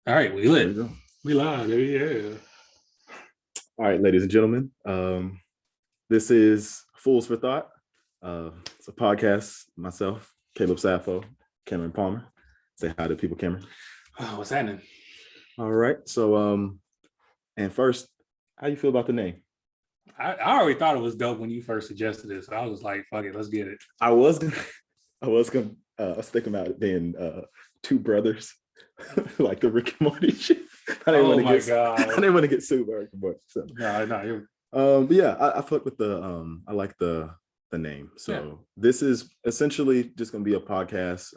All right, we lit. We live, baby. Yeah. All right, ladies and gentlemen. This is Fools for Thought. It's a podcast. Myself, Caleb Saffo, Cameron Palmer. Say hi to people, Cameron. Oh, what's happening? All right. So, and first, how you feel about the name? I already thought it was dope when you first suggested it, so I was like, "Fuck it, let's get it." I was thinking about it being two brothers, like the Rick and Morty shit. I didn't want to get sued by Rick and Morty. So. No. But yeah, I fuck with the I like the name. So This is essentially just gonna be a podcast.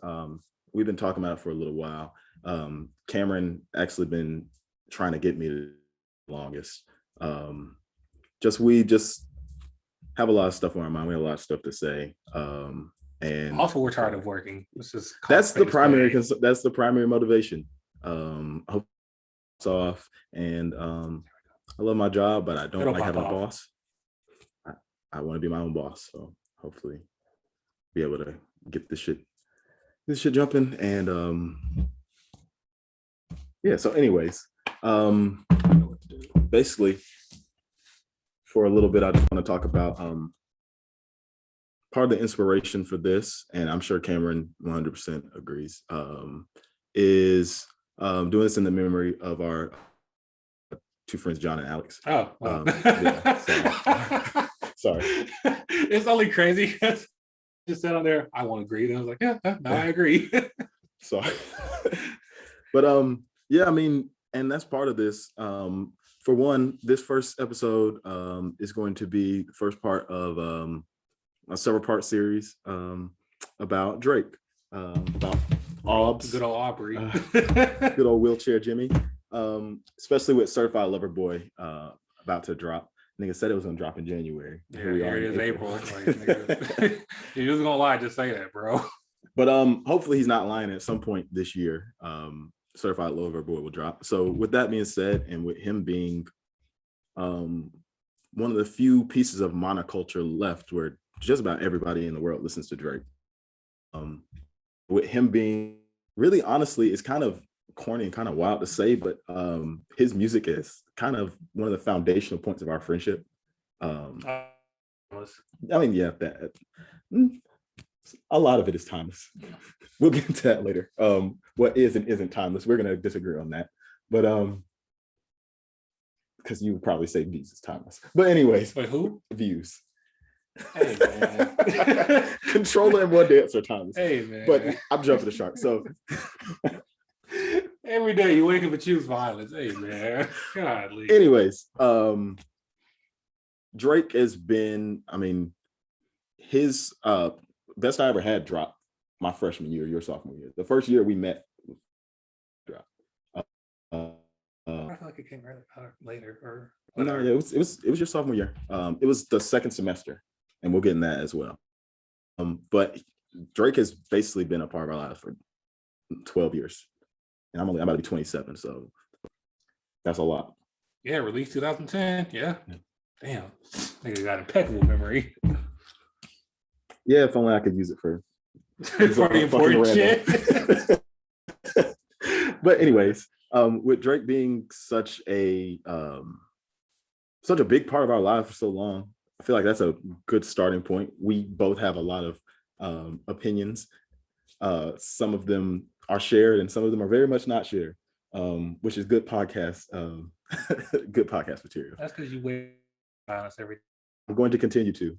We've been talking about it for a little while. Cameron actually been trying to get me the longest. We just have a lot of stuff on our mind. We have a lot of stuff to say. And also we're tired of working. That's the primary motivation. I hope it's off, and I love my job, but I don't like having a boss. I want to be my own boss, so hopefully be able to get this shit jumping. And so anyways, basically for a little bit I just want to talk about part of the inspiration for this, and I'm sure Cameron 100% agrees, is doing this in the memory of our two friends, John and Alex. Oh, wow. Sorry. It's only crazy because just said on there, I won't agree. And I was like, yeah, no, I agree. Sorry. But I mean, and that's part of this. For one, this first episode is going to be the first part of a several part series about Drake, about Aubs, good old Aubrey, good old wheelchair Jimmy, especially with Certified Lover Boy about to drop. Nigga said it was gonna drop in January. Here it is, April. Like, you was gonna lie, just say that, bro. But hopefully he's not lying. At some point this year, Certified Lover Boy will drop. So with that being said, and with him being one of the few pieces of monoculture left where just about everybody in the world listens to Drake, with him being really, honestly, it's kind of corny and kind of wild to say, but his music is kind of one of the foundational points of our friendship. I mean, yeah, that a lot of it is timeless. We'll get into that later. What is and isn't timeless, we're gonna disagree on that, but because you would probably say Views is timeless. But anyways, wait, who? Views. Hey man. Controller and One Dance are timeless. Hey man. But I'm jumping the shark. So every day you wake up and choose violence. Hey man. Godly. Anyways, Drake has been, I mean, his Best I Ever Had dropped my freshman year, your sophomore year. The first year we met dropped. I feel like it came later or whatever. No, it was your sophomore year. It was the second semester, and we'll get in that as well. But Drake has basically been a part of our lives for 12 years. And I'm about to be 27, so that's a lot. Yeah, released 2010. Yeah. Damn. Nigga got impeccable memory. Yeah, if only I could use it for important shit. But anyways, with Drake being such a big part of our lives for so long, I feel like that's a good starting point. We both have a lot of opinions. Some of them are shared and some of them are very much not shared, which is good podcast material. That's because you wait honest everything. I'm going to continue to.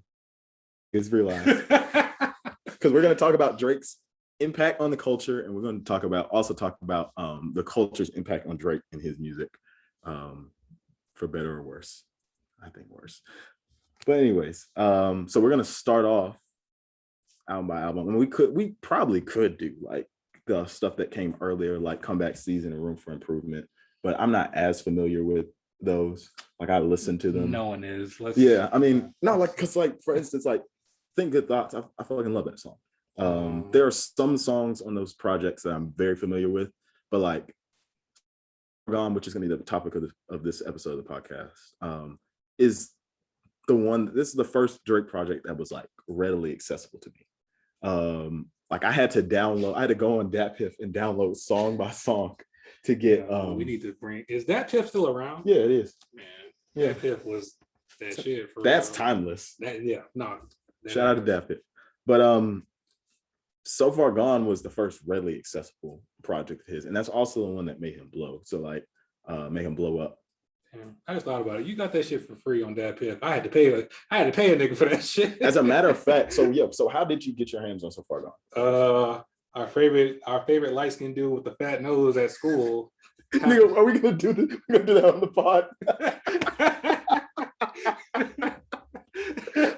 It's realized. Because we're going to talk about Drake's impact on the culture, and we're going to talk about the culture's impact on Drake and his music, for better or worse. I think worse. But anyways, so we're going to start off album by album, and we probably could do like the stuff that came earlier, like Comeback Season and Room for Improvement, but I'm not as familiar with those. Like, I listened to them. No one is. I mean, no, like, because like, for instance, like Think Good Thoughts, I fucking love that song. There are some songs on those projects that I'm very familiar with, but like Gone, which is going to be the topic of this episode of the podcast, is the one. This is the first Drake project that was like readily accessible to me. Like I had to go on DatPiff and download song by song to get. We need to bring. Is that Piff still around? Yeah, it is. Man, Yeah, that Piff was that shit. For that's real. timeless. No. Shout out to that Piff. But So Far Gone was the first readily accessible project of his, and that's also the one that made him blow. So like, make him blow up. I just thought about it. You got that shit for free on that Piff. I had to pay a nigga for that shit. As a matter of fact, so yeah. So how did you get your hands on So Far Gone? Our favorite light skinned dude with the fat nose at school. Nigga, are we gonna do this? We're gonna do that on the pod.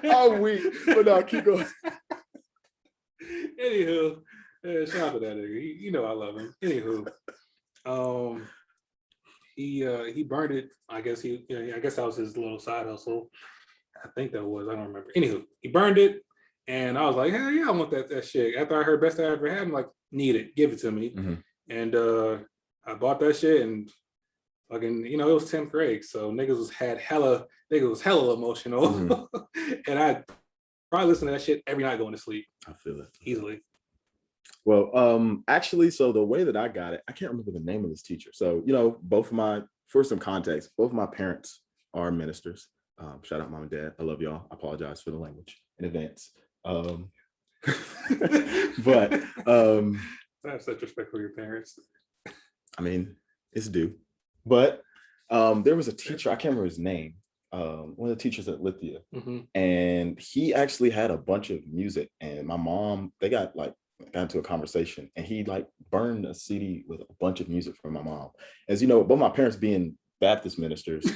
I'm weak, but now keep going. Anywho, shout out to that nigga. You know I love him. Anywho, he burned it. I guess that was his little side hustle. I think that was. I don't remember. Anywho, he burned it, and I was like, hell yeah, I want that shit. After I heard Best I Ever Had, I'm like, need it, give it to me. Mm-hmm. And I bought that shit, and fucking, it was 10th grade, so niggas was hella emotional. Mm-hmm. And I probably listen to that shit every night going to sleep. I feel it easily. Well, actually, so the way that I got it, I can't remember the name of this teacher. So, for some context, both of my parents are ministers. Shout out mom and dad. I love y'all. I apologize for the language in advance. But I have such respect for your parents. I mean, it's due. But there was a teacher, I can't remember his name, one of the teachers at Lithia, mm-hmm. and he actually had a bunch of music. And my mom, they got into a conversation, and he burned a CD with a bunch of music from my mom. As you know, both my parents being Baptist ministers,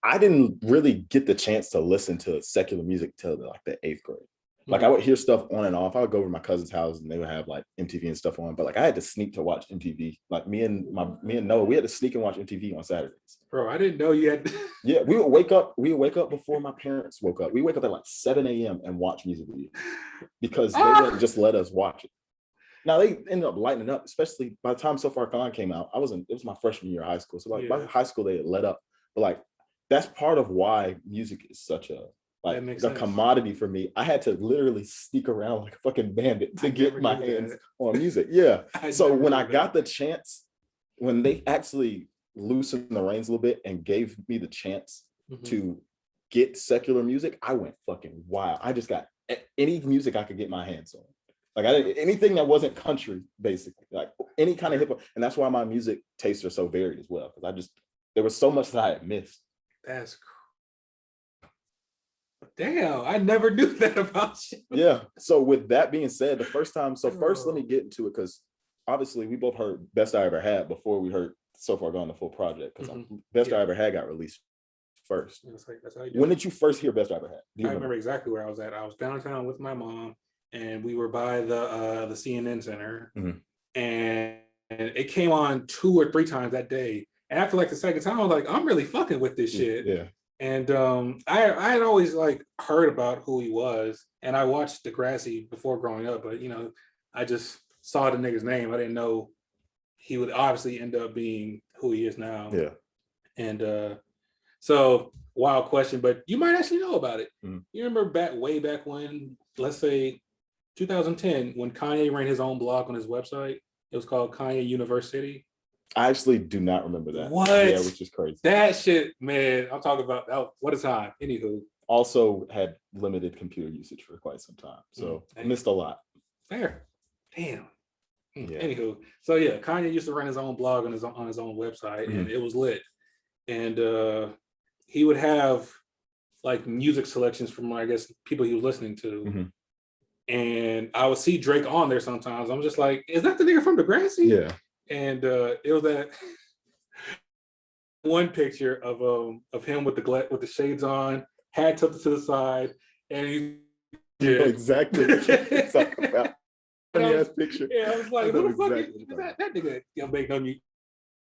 I didn't really get the chance to listen to secular music till the 8th grade. Like, I would hear stuff on and off. I would go over to my cousin's house and they would have MTV and stuff on, but I had to sneak to watch MTV. Me and Noah, we had to sneak and watch MTV on Saturdays. Bro, I didn't know you had. Yeah, we would wake up before my parents woke up. We wake up at 7 a.m. and watch music videos because they wouldn't just let us watch it. Now they ended up lightening up, especially by the time So Far Gone came out. It was my freshman year of high school. So by high school they had let up. But that's part of why music is such a commodity for me. I had to literally sneak around like a fucking bandit to get my hands on music. Yeah. So when I got the chance, when they actually loosened the reins a little bit and gave me the chance to get secular music, I went fucking wild. I just got any music I could get my hands on. Anything that wasn't country, basically, any kind of hip hop. And that's why my music tastes are so varied as well. Because there was so much that I had missed. That's damn, I never knew that about you. Yeah. So with that being said, first let me get into it, because obviously we both heard Best I Ever Had before we heard So Far Gone, the full project, because Best I Ever Had got released first. That's how you do when did you first hear Best I Ever Had? I remember exactly where I was at. I was downtown with my mom, and we were by the CNN Center, and it came on 2 or 3 times that day. And after the second time, I was like, I'm really fucking with this shit. Yeah. And I had always heard about who he was, and I watched Degrassi before growing up, but I just saw the nigga's name. I didn't know he would obviously end up being who he is now. Yeah. And so wild question, but you might actually know about it. You remember way back when, let's say 2010, when Kanye ran his own blog on his website? It was called Kanye University. I actually do not remember that. What? Yeah, which is crazy. That shit, man. I'm talking about that. What a time. Anywho. Also had limited computer usage for quite some time, so I missed a lot. Fair. Damn. Yeah. Anywho, so yeah, Kanye used to run his own blog on his own website, and it was lit. And he would have music selections from people he was listening to. And I would see Drake on there sometimes. I'm just like, is that the nigga from Degrassi? Yeah. And it was that one picture of him with the shades on, hat tilted to the side, and he exactly what you're talking about. Funny ass picture. Yeah, I was like, who the fuck is that nigga don't make no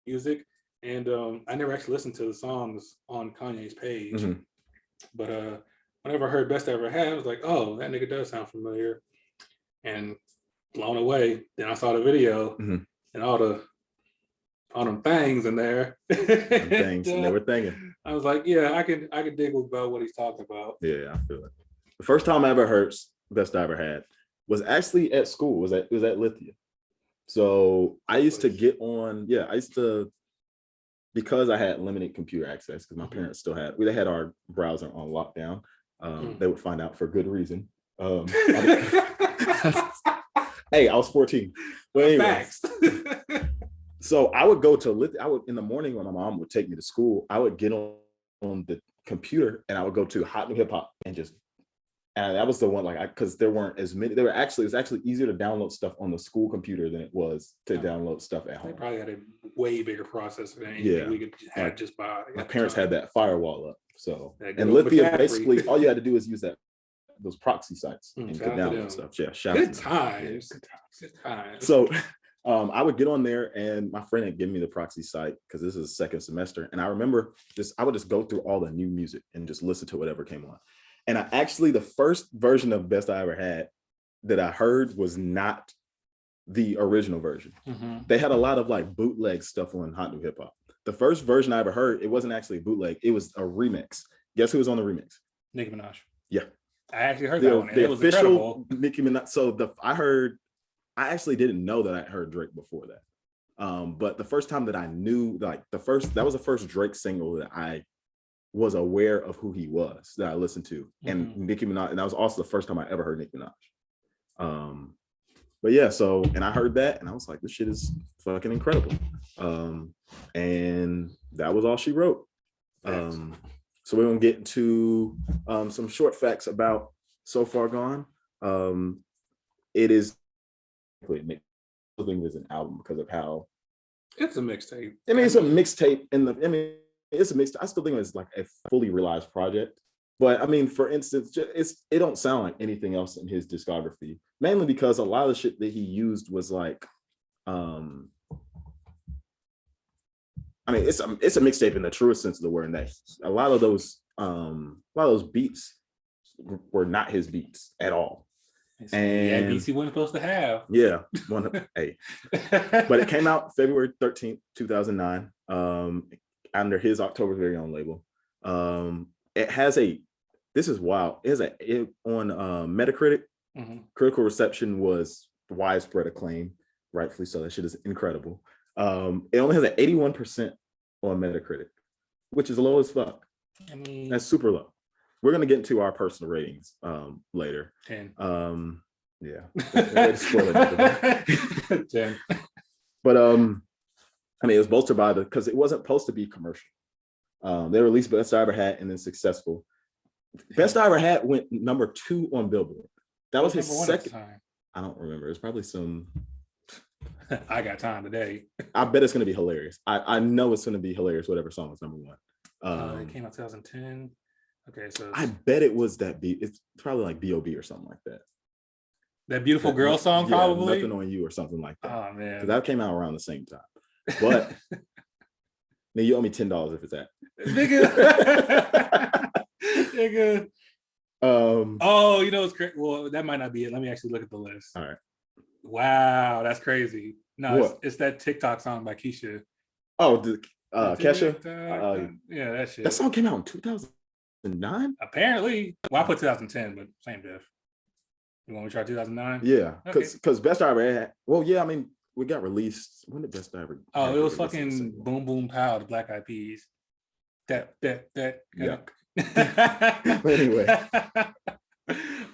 music? And I never actually listened to the songs on Kanye's page. But whenever I heard Best I Ever Had, I was like, oh, that nigga does sound familiar. And blown away. Then I saw the video. And all them things in there. Things, and they were thinking. I was like, yeah, I can dig about what he's talking about. Yeah, I feel it. The first time I ever heard Best I Ever Had was actually at school. Was at Lithia. So I used to get on, because I had limited computer access, because my parents still they had our browser on lockdown. They would find out for good reason. Hey, I was 14. But anyways, so I would go to in the morning when my mom would take me to school, I would get on the computer and I would go to Hot New Hip Hop and that was the one, like, because there weren't as many. It was actually easier to download stuff on the school computer than it was to download stuff at home. They probably had a way bigger processor than anything we could have just by. My parents had that firewall up. So, and Lithia, basically, all you had to do is use those proxy sites and could download stuff. Yeah, good times. Good times. So, I would get on there, and my friend had given me the proxy site because this is the second semester, and I remember I would just go through all the new music and just listen to whatever came on. And the first version of Best I Ever Had that I heard was not the original version. Mm-hmm. They had a lot of like bootleg stuff on Hot New Hip Hop. The first version I ever heard, it wasn't actually a bootleg. It was a remix. Guess who was on the remix? Nicki Minaj. Yeah. I actually heard that one. And it was incredible. Nicki Minaj. So I actually didn't know that I heard Drake before that. But the first time that I knew, like that was the first Drake single that I was aware of who he was, that I listened to. And Nicki Minaj, and that was also the first time I ever heard Nicki Minaj. But yeah, so, and I heard that and I was like, this shit is fucking incredible. And that was all she wrote. So we're gonna get into some short facts about So Far Gone. It is, I think it's an album because of how it's a mixtape. I mean, it's a mixtape it's a mixtape. I still think it's like a fully realized project. But I mean, for instance, it don't sound like anything else in his discography, mainly because a lot of the shit that he used was like, I mean, it's a mixtape in the truest sense of the word. And that a lot of those beats were not his beats at all. And beats he wasn't supposed to have. Yeah, but it came out February 13th, 2009, under his October's Very Own label. It has this is wild. It on Metacritic, critical reception was widespread acclaim, rightfully so. That shit is incredible. It only has an 81% on Metacritic, which is low as fuck. I mean, that's super low. We're gonna get into our personal ratings later. 10. Yeah. 10. But I mean, it was bolstered by because it wasn't supposed to be commercial. They released Best I Ever Had and then Successful. Best I Ever Had went number 2 on Billboard. That was his second. I don't remember. It's probably some. I got time today. I bet it's gonna be hilarious. I know it's gonna be hilarious. Whatever song is number 1. It came out 2010. Okay, so I bet it was that beat. It's probably like B.O.B. or something like that. That Beautiful Girl song, probably. Nothing on You or something like that. Oh man, because that came out around the same time. But man, you owe me $10 if it's that. Nigga. Oh, you know it's crazy. Well, that might not be it. Let me actually look at the list. All right. Wow, that's crazy. No, it's that TikTok song by Keisha. Oh, Kesha. Yeah, that shit. That song came out in 2009. Apparently, well, I put 2010, but same diff. You want me to try 2009? Yeah, because Best I Ever Had. Well, yeah, I mean, we got released. When did Best I Ever? Oh, it was fucking Boom Boom Pow, the Black Eyed Peas. That. Yeah. But anyway.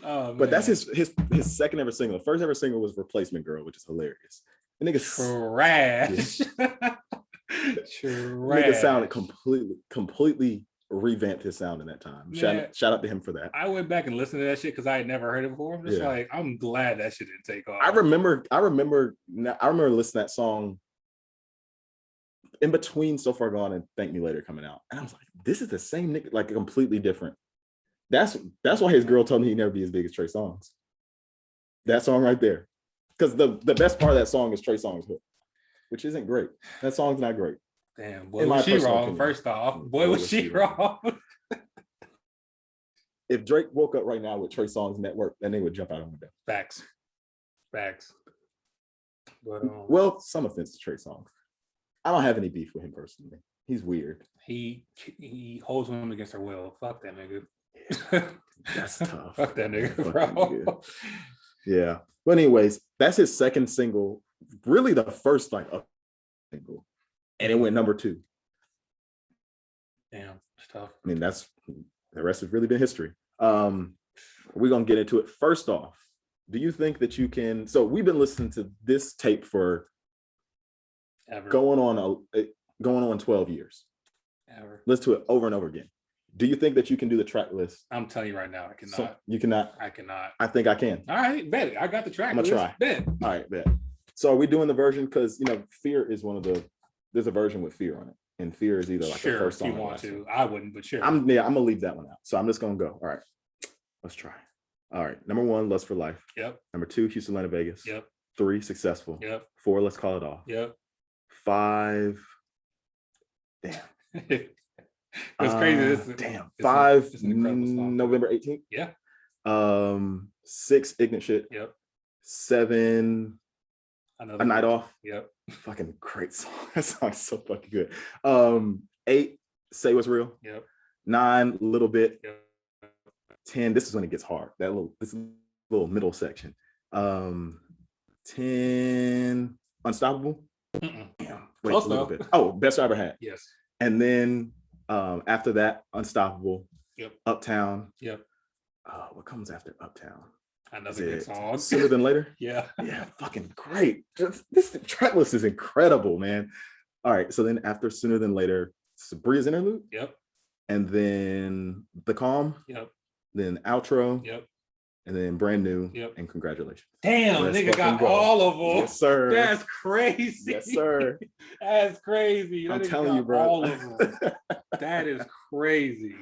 Oh, but that's his second ever single. The first ever single was Replacement Girl, which is hilarious. The nigga trash. Yeah. Trash. Nigga sounded completely revamped his sound in that time. Shout out to him for that. I went back and listened to that shit because I had never heard it before. I'm just like, I'm glad that shit didn't take off. I remember listening to that song in between So Far Gone and Thank Me Later coming out. And I was like, this is the same nigga, like completely different. That's why his girl told me he'd never be as big as Trey Songz. That song right there. Because the best part of that song is Trey Songz' hook, which isn't great. That song's not great. Damn, boy, was she wrong, opinion. First off. Boy, was she wrong. If Drake woke up right now with Trey Songz network, then they would jump out of the window. Facts. But, well, some offense to Trey Songz. I don't have any beef with him personally. He's weird. He holds women against their will. Fuck that nigga. That's tough. Fuck that nigga, bro. Yeah. But anyways, that's his second single really the first like single, and it went number 2. Damn, it's tough. I mean, that's the rest has really been history. We're gonna get into it. First off, do you think that you can? So we've been listening to this tape for going on 12 years. Ever. Listen to it over and over again. Do you think that you can do the track list? I'm telling you right now, I cannot. So you cannot. I cannot. I think I can. All right, bet. I got the track. I'm gonna try. Bet. All right, bet. So are we doing the version because Fear is one of the. There's a version with Fear on it, and Fear is either like the first song. If you want to, I wouldn't, but sure. I'm gonna leave that one out. So I'm just gonna go. All right, let's try. All right, number 1, Lust for Life. Yep. Number 2, Houston, Atlanta, Vegas. Yep. 3, Successful. Yep. 4, Let's Call It Off. Yep. 5. Damn. It's crazy. Damn. 5, song, November 18th. Yeah. 6, Ignorant Shit. Yep. 7, A Night Off. Yep. Fucking great song. That song's so fucking good. 8, Say What's Real. Yep. 9, Little Bit. Yep. 10, this is when it gets hard. This little middle section. 10, Unstoppable. Mm-mm. Damn. Wait, Close a little bit. Oh, Best I Ever Had. Yes. And then after that, Unstoppable. Yep. Uptown. Yep. What comes after Uptown? Another good song. Sooner Than Later. Yeah. Yeah, fucking great. This track list is incredible, man. All right, so then after Sooner Than Later, Sabria's Interlude. Yep. And then The Calm. Yep. Then Outro. Yep. And then Brand New. Yep. And Congratulations. Damn, Let's nigga got go. all of them. Yes, sir. That's crazy. Yes, sir. That's crazy. I'm telling you, bro. All of them. That is crazy.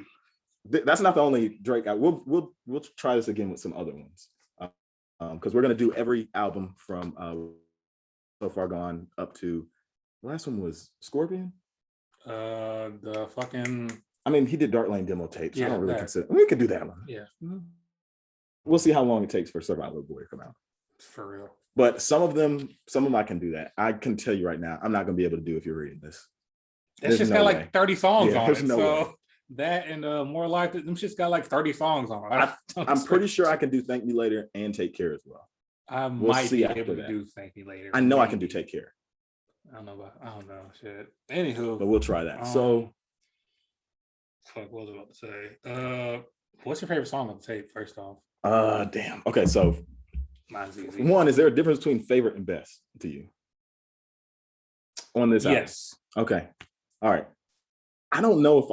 That's not the only Drake. We'll try this again with some other ones, because we're gonna do every album from So Far Gone up to the last one was Scorpion. The fucking. I mean, he did Dark Lane demo tapes. Yeah, I don't really consider. We could do that one. Yeah. We'll see how long it takes for Survivor Boy to come out. For real. But some of them I can do that. I can tell you right now, I'm not gonna be able to do if you're reading this. That shit's got like 30 songs on it. No so way. that and More Life, them shit's got like 30 songs on it. I'm pretty sure I can do Thank Me Later and Take Care as well. We'll might be able to do Thank Me Later. I know maybe. I can do Take Care. I don't know. Shit. Anywho. But we'll try that. So fuck, what was I about to say? What's your favorite song on the tape, first off? Damn. Okay, so mine's easy. One, is there a difference between favorite and best to you on this album? Yes. Okay. All right. I don't know if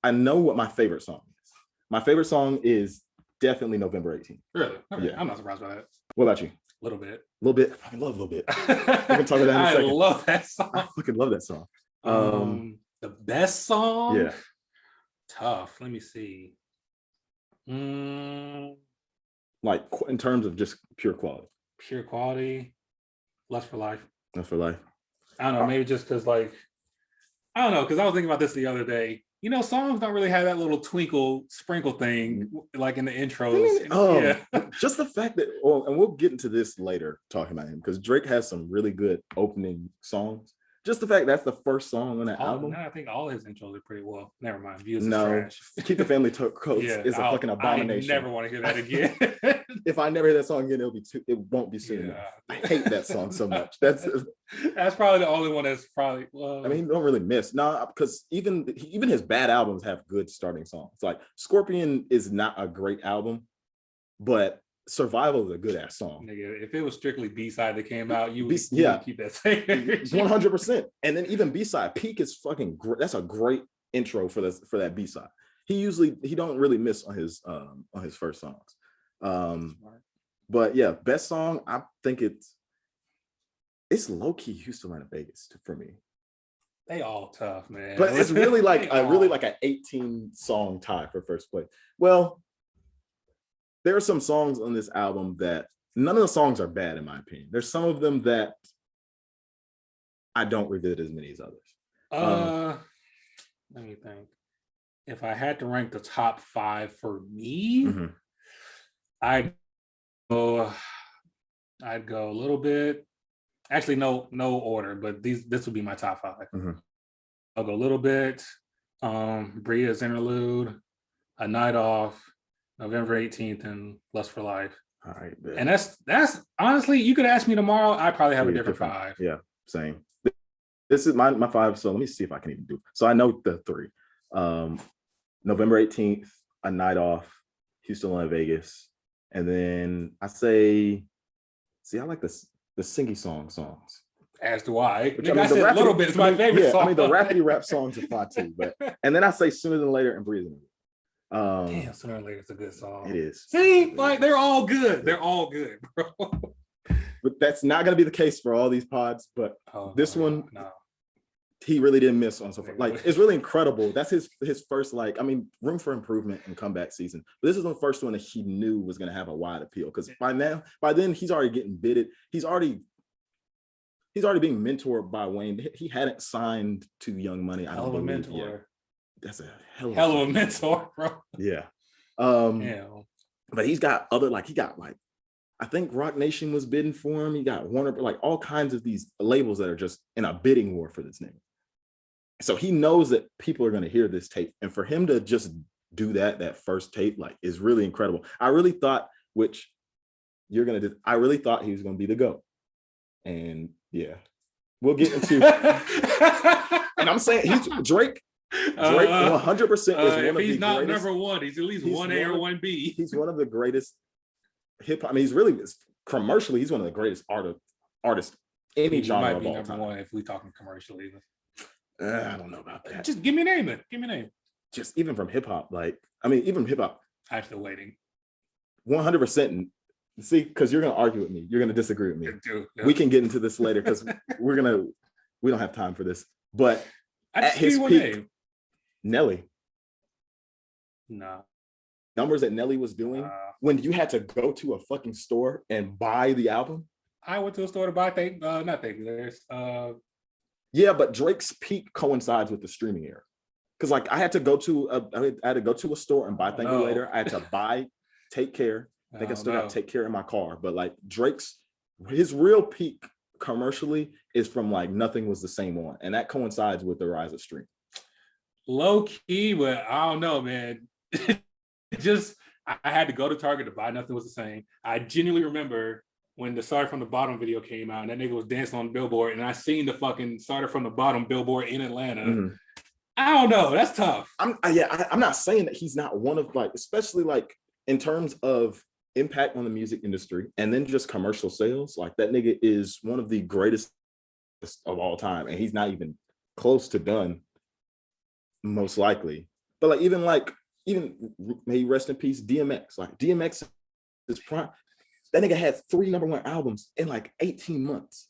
I know what my favorite song is. My favorite song is definitely November 18th. Really? Okay. Yeah. I'm not surprised by that. What about you? A little bit. A little bit. I love a little bit. We can talk about that in a second. I love that song. I fucking love that song. The best song? Yeah. Tough. Let me see. Like in terms of just pure quality. Pure quality. Lust for Life. Lust for Life. I don't know. Maybe just because I don't know, because I was thinking about this the other day. Songs don't really have that little twinkle sprinkle thing like in the intros. Just the fact that, and we'll get into this later talking about him, because Drake has some really good opening songs. Just the fact that's the first song on that album. No, I think all his intros are pretty well. Never mind. Views is no, trash. Keep the Family Close is a fucking abomination. I never want to hear that again. If I never hear that song again, it won't be soon enough. I hate that song so much. That's probably the only one that's probably. I mean, don't really miss because even his bad albums have good starting songs. Like Scorpion is not a great album, but Survival is a good ass song. Nigga, if it was strictly B-side that came out, you would keep that same 100%. And then even B-side, Peak is fucking great. That's a great intro for that B-side. He don't really miss on his first songs. But yeah, best song, I think it's low-key Houston, Atlanta, Vegas for me. They all tough, man. But it's really like an 18 song tie for first place. Well, there are some songs on this album that none of the songs are bad in my opinion. There's some of them that I don't revisit as many as others. Let me think. If I had to rank the top 5 for me, I'd go a little bit. Actually, no order, but this would be my top 5. I'll go a little bit. Bria's Interlude, A Night Off, November 18th, and Lust for Life. All right, and that's honestly, you could ask me tomorrow, I probably have a different 5. Yeah, same. This is my 5. So let me see if I can even do. So I know the 3. November 18th, A Night Off, Houston and Vegas, and then I say, I like the singy songs. As do I. Which, I said a little bit. It's my favorite song. I mean, the rappity rap songs are fun too. But and then I say Sooner Than Later and Breathing. Damn, Sooner Than Later is a good song. It is. See, like they're all good. They're all good, bro. But that's not going to be the case for all these pods. But this one, he really didn't miss on so far. Like, it's really incredible. That's his first, like, I mean, room for improvement in comeback season. But this is the first one that he knew was going to have a wide appeal. Because by then, he's already getting bidded. He's already being mentored by Wayne. He hadn't signed to Young Money. I don't believe. Mentor. Yet. That's a hell of a mentor, bro. Yeah. Yeah. But he's got other, like, I think Rock Nation was bidding for him. He got Warner, like all kinds of these labels that are just in a bidding war for this nigga. So he knows that people are going to hear this tape. And for him to just do that first tape, like, is really incredible. I really thought, I really thought he was going to be the GOAT. And yeah, we'll get into, and I'm saying Drake 100% is one of the greatest. If he's not number 1, he's at least 1A or 1B. He's one of the greatest hip hop. I mean, he's really commercially, he's one of the greatest artists any genre of all time. Number 1 if we talking commercially. I don't know about that. Just give me a name then. Give me a name. Just even from hip hop, even hip hop. I'm still waiting. 100%. See, because you're gonna argue with me. You're gonna disagree with me. Yeah. We can get into this later because we don't have time for this. But at his peak, Nelly. Nah. Numbers that Nelly was doing when you had to go to a fucking store and buy the album. I went to a store to buy Yeah, but Drake's peak coincides with the streaming era. Because like I had to go to a store and buy Thank You Later. I had to buy Take Care. I think I still got Take Care in my car. But like his real peak commercially is from like Nothing Was the Same On. And that coincides with the rise of stream. Low key, but I don't know, man. I had to go to Target to buy Nothing Was the Same. I genuinely remember when the Started From the Bottom video came out and that nigga was dancing on the billboard and I seen the fucking Started From the Bottom billboard in Atlanta. Mm-hmm. I don't know. That's tough. I'm not saying that he's not one of, like, especially like in terms of impact on the music industry and then just commercial sales. Like that nigga is one of the greatest of all time. And he's not even close to done, most likely. But like, even may he rest in peace, DMX. Like DMX is prime. That nigga had 3 number 1 albums in like 18 months.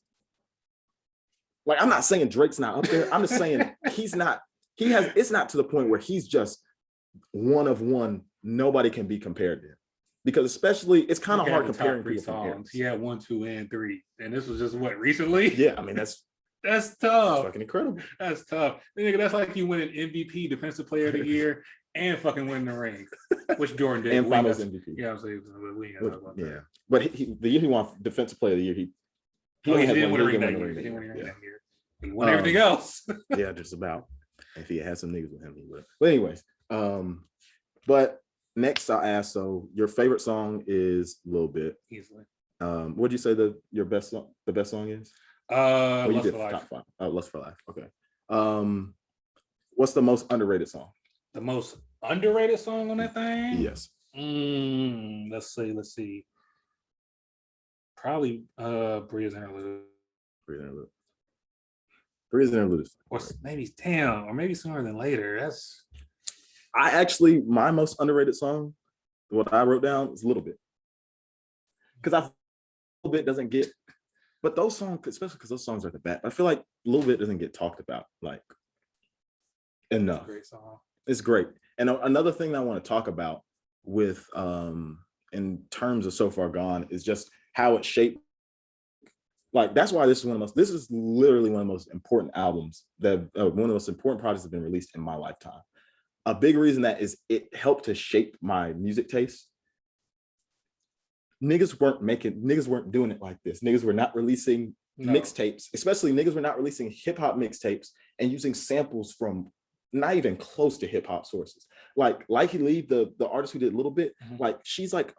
Like, I'm not saying Drake's not up there. I'm just saying it's not to the point where he's just one of one. Nobody can be compared to him. Because especially, it's kind of hard comparing people songs. He had 1, 2, and 3. And this was just what, recently? Yeah, I mean, that's tough. That's fucking incredible. That's tough. Nigga, that's like you win an MVP, Defensive Player of the Year, and fucking win the ring, which Jordan did. And Finals MVP. Yeah, I'm saying we ain't gonna talk about that. But the year he won Defensive Player of the Year, he didn't win a ring that year. He won everything else. Yeah, just about. If he had some niggas with him, he would. But anyways, but next I'll ask. So your favorite song is Lil Bit. Easily. What'd you say the best song is? Lust for Life. Top 5. Oh, Lust for Life. Okay. What's the most underrated song? The most underrated song on that thing? Yes. Let's see. Probably Bria's Interlude. Bria's Interlude. Or maybe Sooner Than Later. My most underrated song, what I wrote down, is Little Bit. Because I feel Little Bit doesn't get, but those songs, especially because those songs are the best, I feel like Little Bit doesn't get talked about like enough. Great song. It's great. And another thing I want to talk about with in terms of So Far Gone is just how it shaped. Like that's why this is literally one of the most important albums that one of the most important projects that have been released in my lifetime. A big reason that is it helped to shape my music taste. Niggas weren't doing it like this. Niggas were not releasing mixtapes, especially niggas were not releasing hip hop mixtapes and using samples from not even close to hip hop sources. Like He Leave, the artist who did Little Bit, like she's like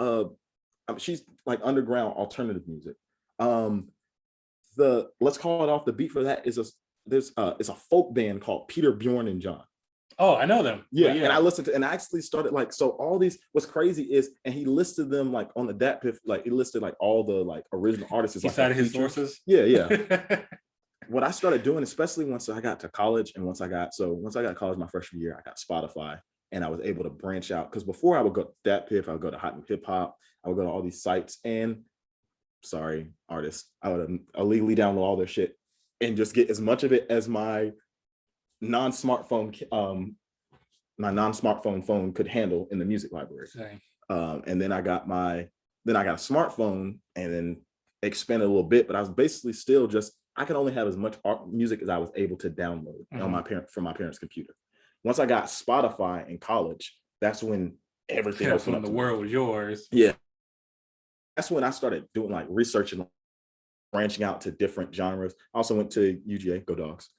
she's like underground alternative music. Let's call it off. The beat for that is it's a folk band called Peter, Bjorn, and John. Oh, I know them. Yeah, and I listened to, and I actually started like, so all these, what's crazy is, and he listed them like on the DatPiff, like he listed like all the like original artists. He like cited his sources. Yeah. What I started doing, especially once I got to college, and once I got to college my freshman year, I got Spotify, and I was able to branch out, because before I would go to DatPiff, I would go to Hot New Hip Hop, I would go to all these sites, and sorry, artists, I would illegally download all their shit and just get as much of it as my non-smartphone phone could handle in the music library. And then I got a smartphone, and then expanded a little bit, but I was basically still just, I could only have as much music as I was able to download from my parents' computer. Once I got Spotify in college, that's when everything else when the world was yours. Yeah. That's when I started doing like researching, branching out to different genres. I also went to UGA, go Dogs.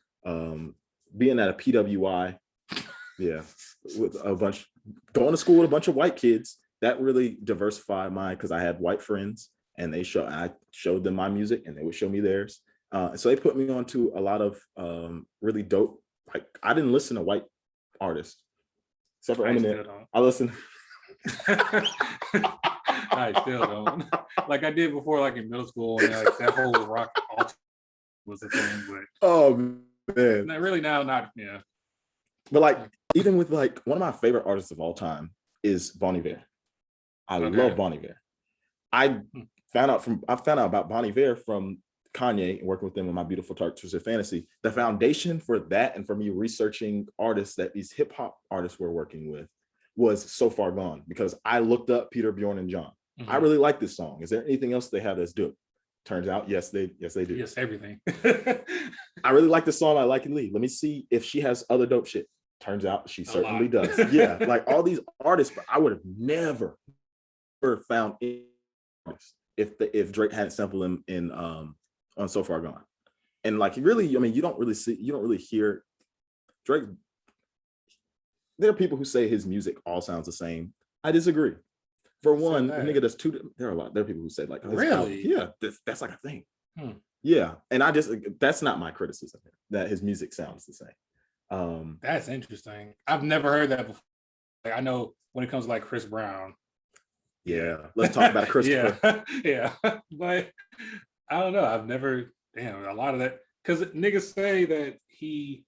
Being at a PWI, yeah, with going to school with a bunch of white kids, that really diversified because I had white friends, and I showed them my music, and they would show me theirs. So they put me onto a lot of really dope. Like, I didn't listen to white artists except for Eminem. I listen. I still don't. Like I did before, like in middle school, and like that whole rock was a thing. But oh man, not really now, not yeah. But like, even with like, one of my favorite artists of all time is Bon Iver. I love Bon Iver. I found out about Bon Iver from Kanye and working with them on My Beautiful Dark Twisted Fantasy. The foundation for that, and for me researching artists that these hip hop artists were working with, was So Far Gone, because I looked up Peter, Bjorn, and John. I really like this song. Is there anything else they have that's dope? Turns out, yes, they do. Yes, everything. I really like the song I Like and Leave. Let me see if she has other dope shit. Turns out she certainly does. Yeah, like all these artists, but I would have never found artists if Drake hadn't sampled him in on So Far Gone. And like, really, I mean, you don't really hear Drake. There are people who say his music all sounds the same. I disagree. For one, the nigga does two. There are people who say like, really, yeah, that's like a thing. Yeah, and that's not my criticism, that his music sounds the same. That's interesting. I've never heard that before. Like, I know when it comes to like Chris Brown. Yeah, let's talk about Christopher. yeah, but I don't know. I've never, a lot of that, because niggas say that he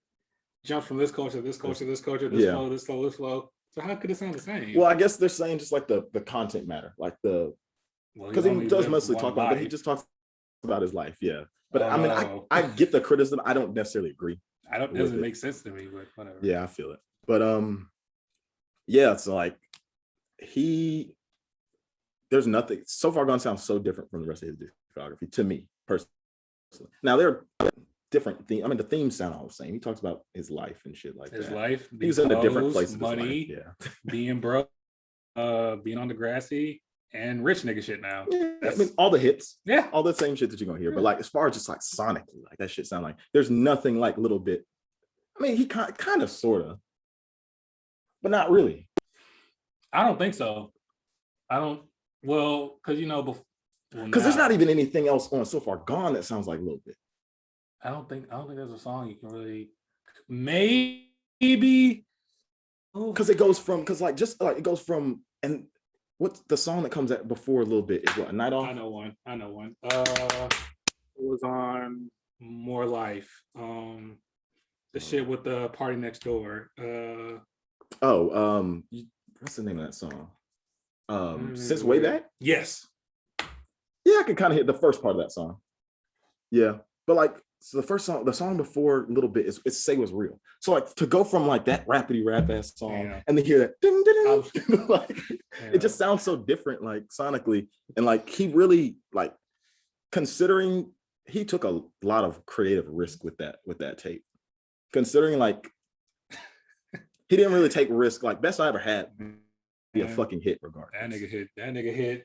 jumps from this culture to this culture, this culture, this flow, this flow, this flow. So how could it sound the same? Well, I guess they're saying just like the content matter, like because he does mostly talk about, but he just talks about his life. Yeah, but I mean, I get the criticism. I don't necessarily agree. It doesn't make sense to me, but whatever. Yeah, I feel it. But yeah, it's like there's nothing. So Far Gone sounds so different from the rest of his discography to me personally. Now there are different themes. I mean, the themes sound all the same. He talks about his life and shit like his that. Life. He's in a different place. Money. Yeah. Being broke. Being on the grassy. And rich nigga shit now. Yeah, I mean, all the hits. Yeah. All the same shit that you're gonna hear. But like, as far as just like sonically, like that shit sound like there's nothing like little bit. I mean, he kind of sorta, but not really. I don't think so. Well, because because there's not even anything else on So Far Gone that sounds like a little bit. I don't think there's a song you can really, maybe, because it goes from and what's the song that comes out before a little bit is what, A Night Off? I know one. It was on More Life. The shit with the Party Next Door. What's the name of that song? Since Way Back? Yes. Yeah, I can kind of hit the first part of that song. Yeah, but like, so the song before a little bit is Say Was Real. So like, to go from like that rapidy rap ass song and then hear that ding, ding, ding, like it just sounds so different, like sonically, and like he really, like, considering he took a lot of creative risk with that tape, considering like he didn't really take risk. Like, Best I Ever Had be a fucking hit regardless. That nigga hit.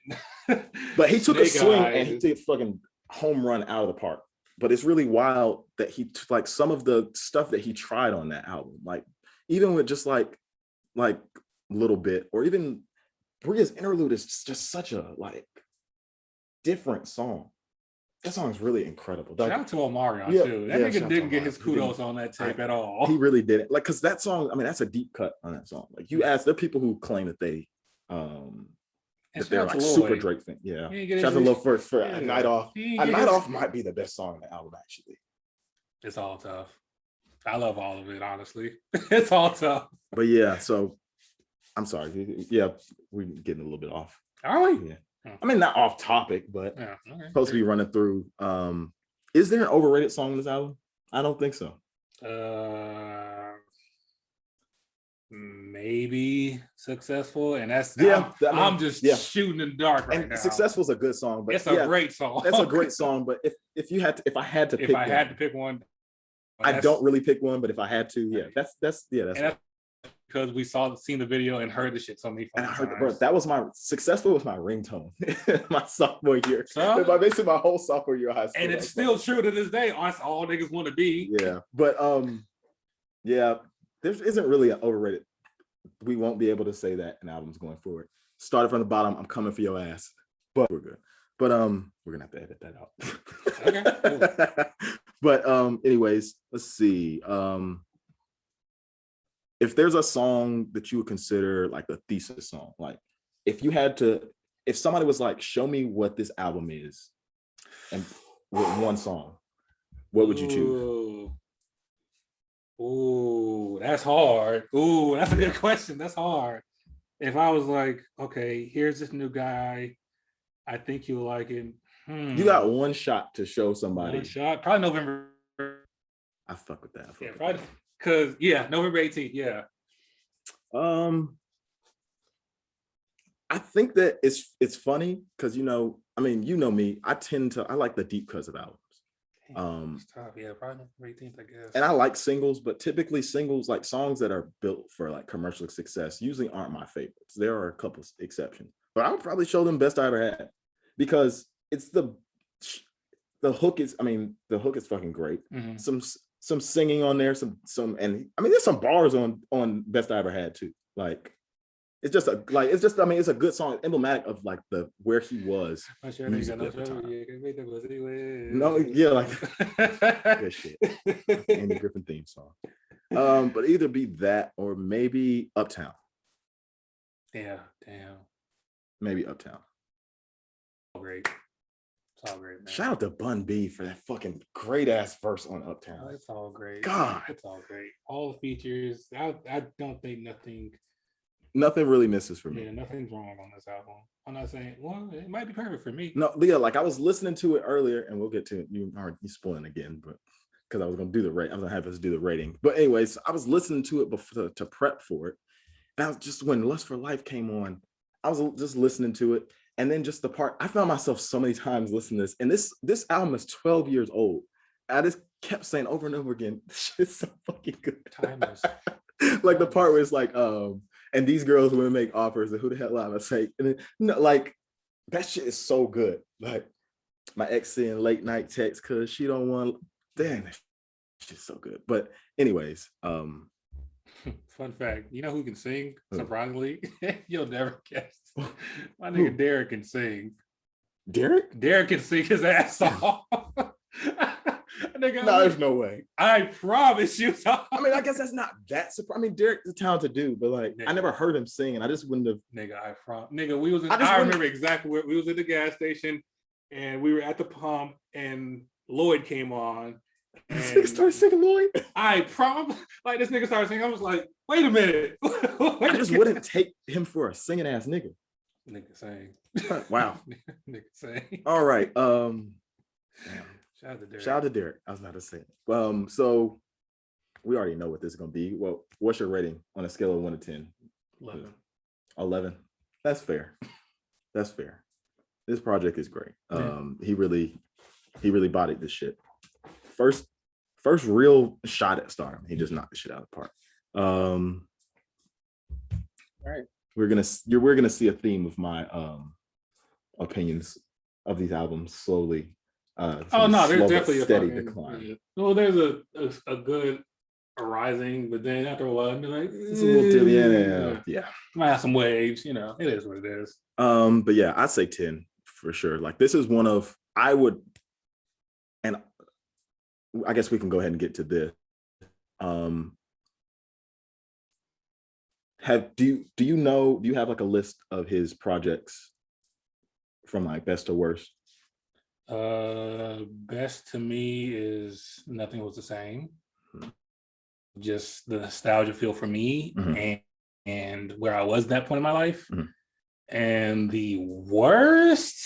But he took a swing and he took a fucking home run out of the park. But it's really wild that he like some of the stuff that he tried on that album, like even with just like Little Bit, or even Bria's interlude is just such a like different song. That song is really incredible. Shout out to Omarion too. That nigga didn't get his kudos on that tape at all. He really didn't. Like, because that song, I mean, that's a deep cut on that song. Like, you ask, there are people who claim that they're like super Drake fan. Yeah. Shout out to Lil for A Night Off. A Night Off might be the best song on the album, actually. It's all tough. I love all of it, honestly. It's all tough. But yeah, so I'm sorry. Yeah, we're getting a little bit off. Are we? Yeah. I mean, not off topic, but supposed to be running through. Is there an overrated song on this album? I don't think so. Maybe Successful, and that's I'm just shooting in the dark right now. Successful is a good song, but it's a great song. That's a great song, but if I had to pick one, I don't really pick one, but if I had to, that's because we seen the video and heard the shit so many times. Bro, that was Successful was my ringtone my sophomore year. So, basically my whole sophomore year of high school. And it's still true to this day. That's all niggas want to be. Yeah. But there isn't really an overrated. We won't be able to say that in albums going forward. Started from the bottom, I'm coming for your ass. But we're good. But we're gonna have to edit that out. Okay. Cool. But anyways, let's see. If there's a song that you would consider like a thesis song, like if somebody was like, show me what this album is, and with one song, what would you choose? Ooh, that's hard. Ooh, that's a good question. That's hard. If I was like, okay, here's this new guy, I think you'll like it. You got one shot to show somebody. One shot, probably November. I fuck with that. Probably. Because November 18th, I think that it's funny because I mean, me, I like the deep cuts of albums. Probably November 18th, I guess. And I like singles, but typically singles, like songs that are built for like commercial success, usually aren't my favorites. There are a couple exceptions, but I would probably show them Best I Ever Had because it's the hook is fucking great. Mm-hmm. Some singing on there, some, and I mean, there's some bars on Best I Ever Had too. Like, it's a good song, emblematic of like where he was. Musically at the time. No, yeah, like good shit. Andy Griffin theme song. But either be that or maybe Uptown. Yeah, damn. Maybe Uptown. Great. It's all great, man. Shout out to Bun B for that fucking great ass verse on Uptown. Oh, it's all great. God, it's all great. All the features. I don't think nothing really misses for me. Yeah, nothing's wrong on this album. I'm not saying, well, it might be perfect for me. No, Leah, like I was listening to it earlier, and we'll get to it. You spoiling again, but because I was gonna do the rate, I was gonna have us do the rating. But anyways, I was listening to it before to prep for it. That was just when Lust for Life came on. I was just listening to it. And then just the part, I found myself so many times listening to this, and this album is 12 years old. I just kept saying over and over again, this shit is so fucking good. Timeless. Like the part where it's like, and these girls would make offers, and who the hell am I say? And then, like, that shit is so good. Like, my ex sending late night texts because she don't want, damn, that shit's so good. But anyways, fun fact, you know who can sing? Surprisingly, you'll never guess. My nigga Derek can sing. Derek can sing his ass off. Nigga, no, there's no way. I promise you. I mean, I guess that's not that surprising. I mean, Derek's a talented dude, but like, nigga, I never heard him sing, and I just wouldn't have. Nigga, we was in. I remember exactly where we was at the gas station, and we were at the pump, and Lloyd came on. And this nigga started singing Lloyd. I promise, like this nigga started singing. I was like, wait a minute. I just wouldn't take him for a singing ass nigga. Nigga sang. Wow. Nigga sang. All right. Shout out to Derek. I was about to say. So we already know what this is gonna be. Well, what's your rating on a scale of 1 to 10? 11. 11. That's fair. That's fair. This project is great. He really bodied this shit. First real shot at stardom. He just knocked the shit out of the park. All right. We're gonna see a theme of my opinions of these albums slowly. There's definitely steady decline. Well, there's a good arising, but then after a while, I'd be like, it's a little yeah. Might have some waves, it is what it is. But yeah, I'd say 10 for sure. Like this is one of I would, and I guess we can go ahead and get to this. Do you have like a list of his projects from like best to worst? Best to me is Nothing Was the Same. Just the nostalgia feel for me and where I was at that point in my life. And the worst,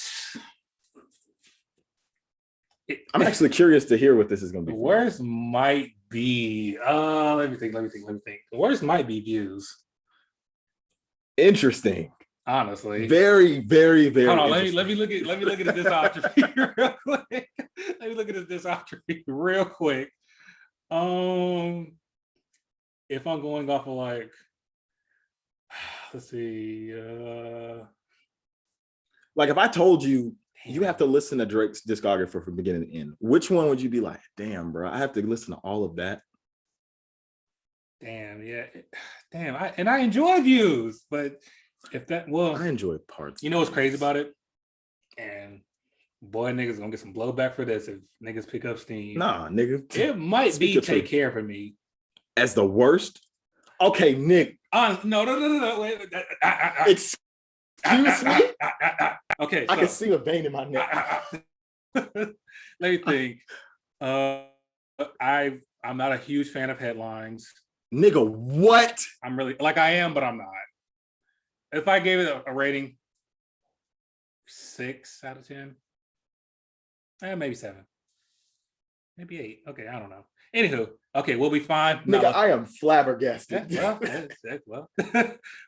I'm actually curious to hear what this is going to be. The worst might be let me think. The worst might be Views. Interesting. Honestly, very, very, very. Hold on, let me look at the discography real quick. Let me look at this discography real quick. If I'm going off of like, let's see, like if I told you you have to listen to Drake's discography from beginning to end, which one would you be like, damn, bro, I have to listen to all of that? Damn, yeah, damn. I enjoy Views, but if that, well, I enjoy parts. You know what's crazy about it? And boy, niggas gonna get some blowback for this if niggas pick up steam. Nah, nigga. It might be Take Care for me. As the worst? Okay, Nick. No. Wait. Excuse me? Okay. I can see a vein in my neck. Let me think. I'm not a huge fan of headlines. Nigga, what? I'm really like I am, but I'm not. If I gave it a rating, 6 out of 10, maybe 7, maybe 8. Okay, I don't know. Anywho, okay, We'll Be Fine. Nigga, I am flabbergasted. Yeah, well,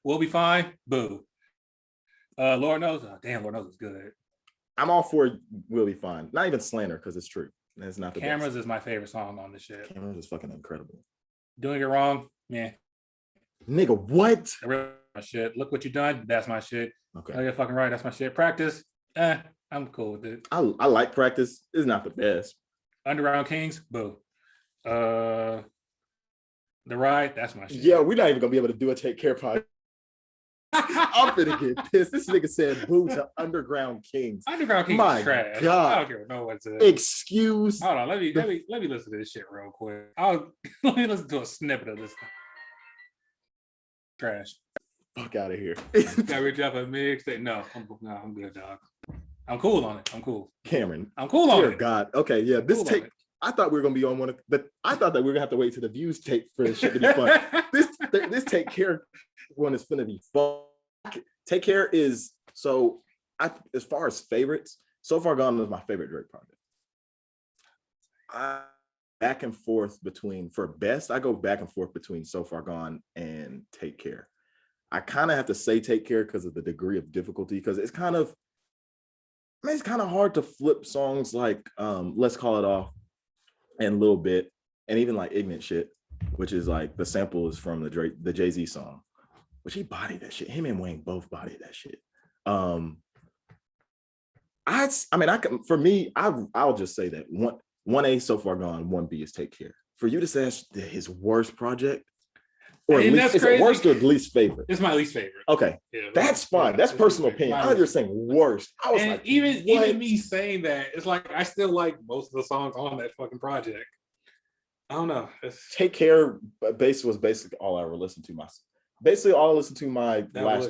We'll Be Fine. Boo. Lord Knows. Oh, damn, Lord Knows is good. I'm all for We'll Be Fine. Not even slander, because it's true. It's not the Cameras best. Is my favorite song on this shit. Cameras is fucking incredible. Doing It Wrong, yeah. Nigga, what? My shit. Look What You Done. That's my shit. Okay. Oh, you're fucking right. That's my shit. Practice. I'm cool with it. I like Practice. It's not the best. Underground Kings. Boo. The Ride. That's my shit. Yeah, we're not even gonna be able to do a Take Care podcast. I'm finna get pissed. This nigga said boo to Underground Kings. Underground Kings is trash. God. I don't care no what's it. Excuse. Hold on. Let me listen to this shit real quick. Let me listen to a snippet of this. Trash. Fuck out of here. Got rich off a mixtape. No, I'm good, dog. I'm cool on it. I'm cool. Cameron. I'm cool on Dear it. God. Okay, yeah. This cool tape. I thought we were gonna be on one of, but I thought that we were gonna have to wait to the Views tape for this shit to be fun. this Take Care one is gonna be fun. Take Care is as far as favorites, So Far Gone is my favorite Drake project. Back and forth between, for best, I go back and forth between So Far Gone and Take Care. I kind of have to say Take Care because of the degree of difficulty, because it's kind of hard to flip songs like Let's Call It Off and Little Bit, and even like Ignorant Shit, which is like the sample is from the Jay-Z song, which he bodied that shit. Him and Wayne both bodied that shit. I'll just say that 1A So Far Gone, 1B is Take Care. For you to say that's his worst project, or at least, is it worst or least favorite? It's my least favorite. Okay, yeah, that's fine. That's personal opinion. I was saying worst. I was and like, even me saying that, it's like I still like most of the songs on that fucking project. I don't know. Take Care was basically all I ever listened to. Last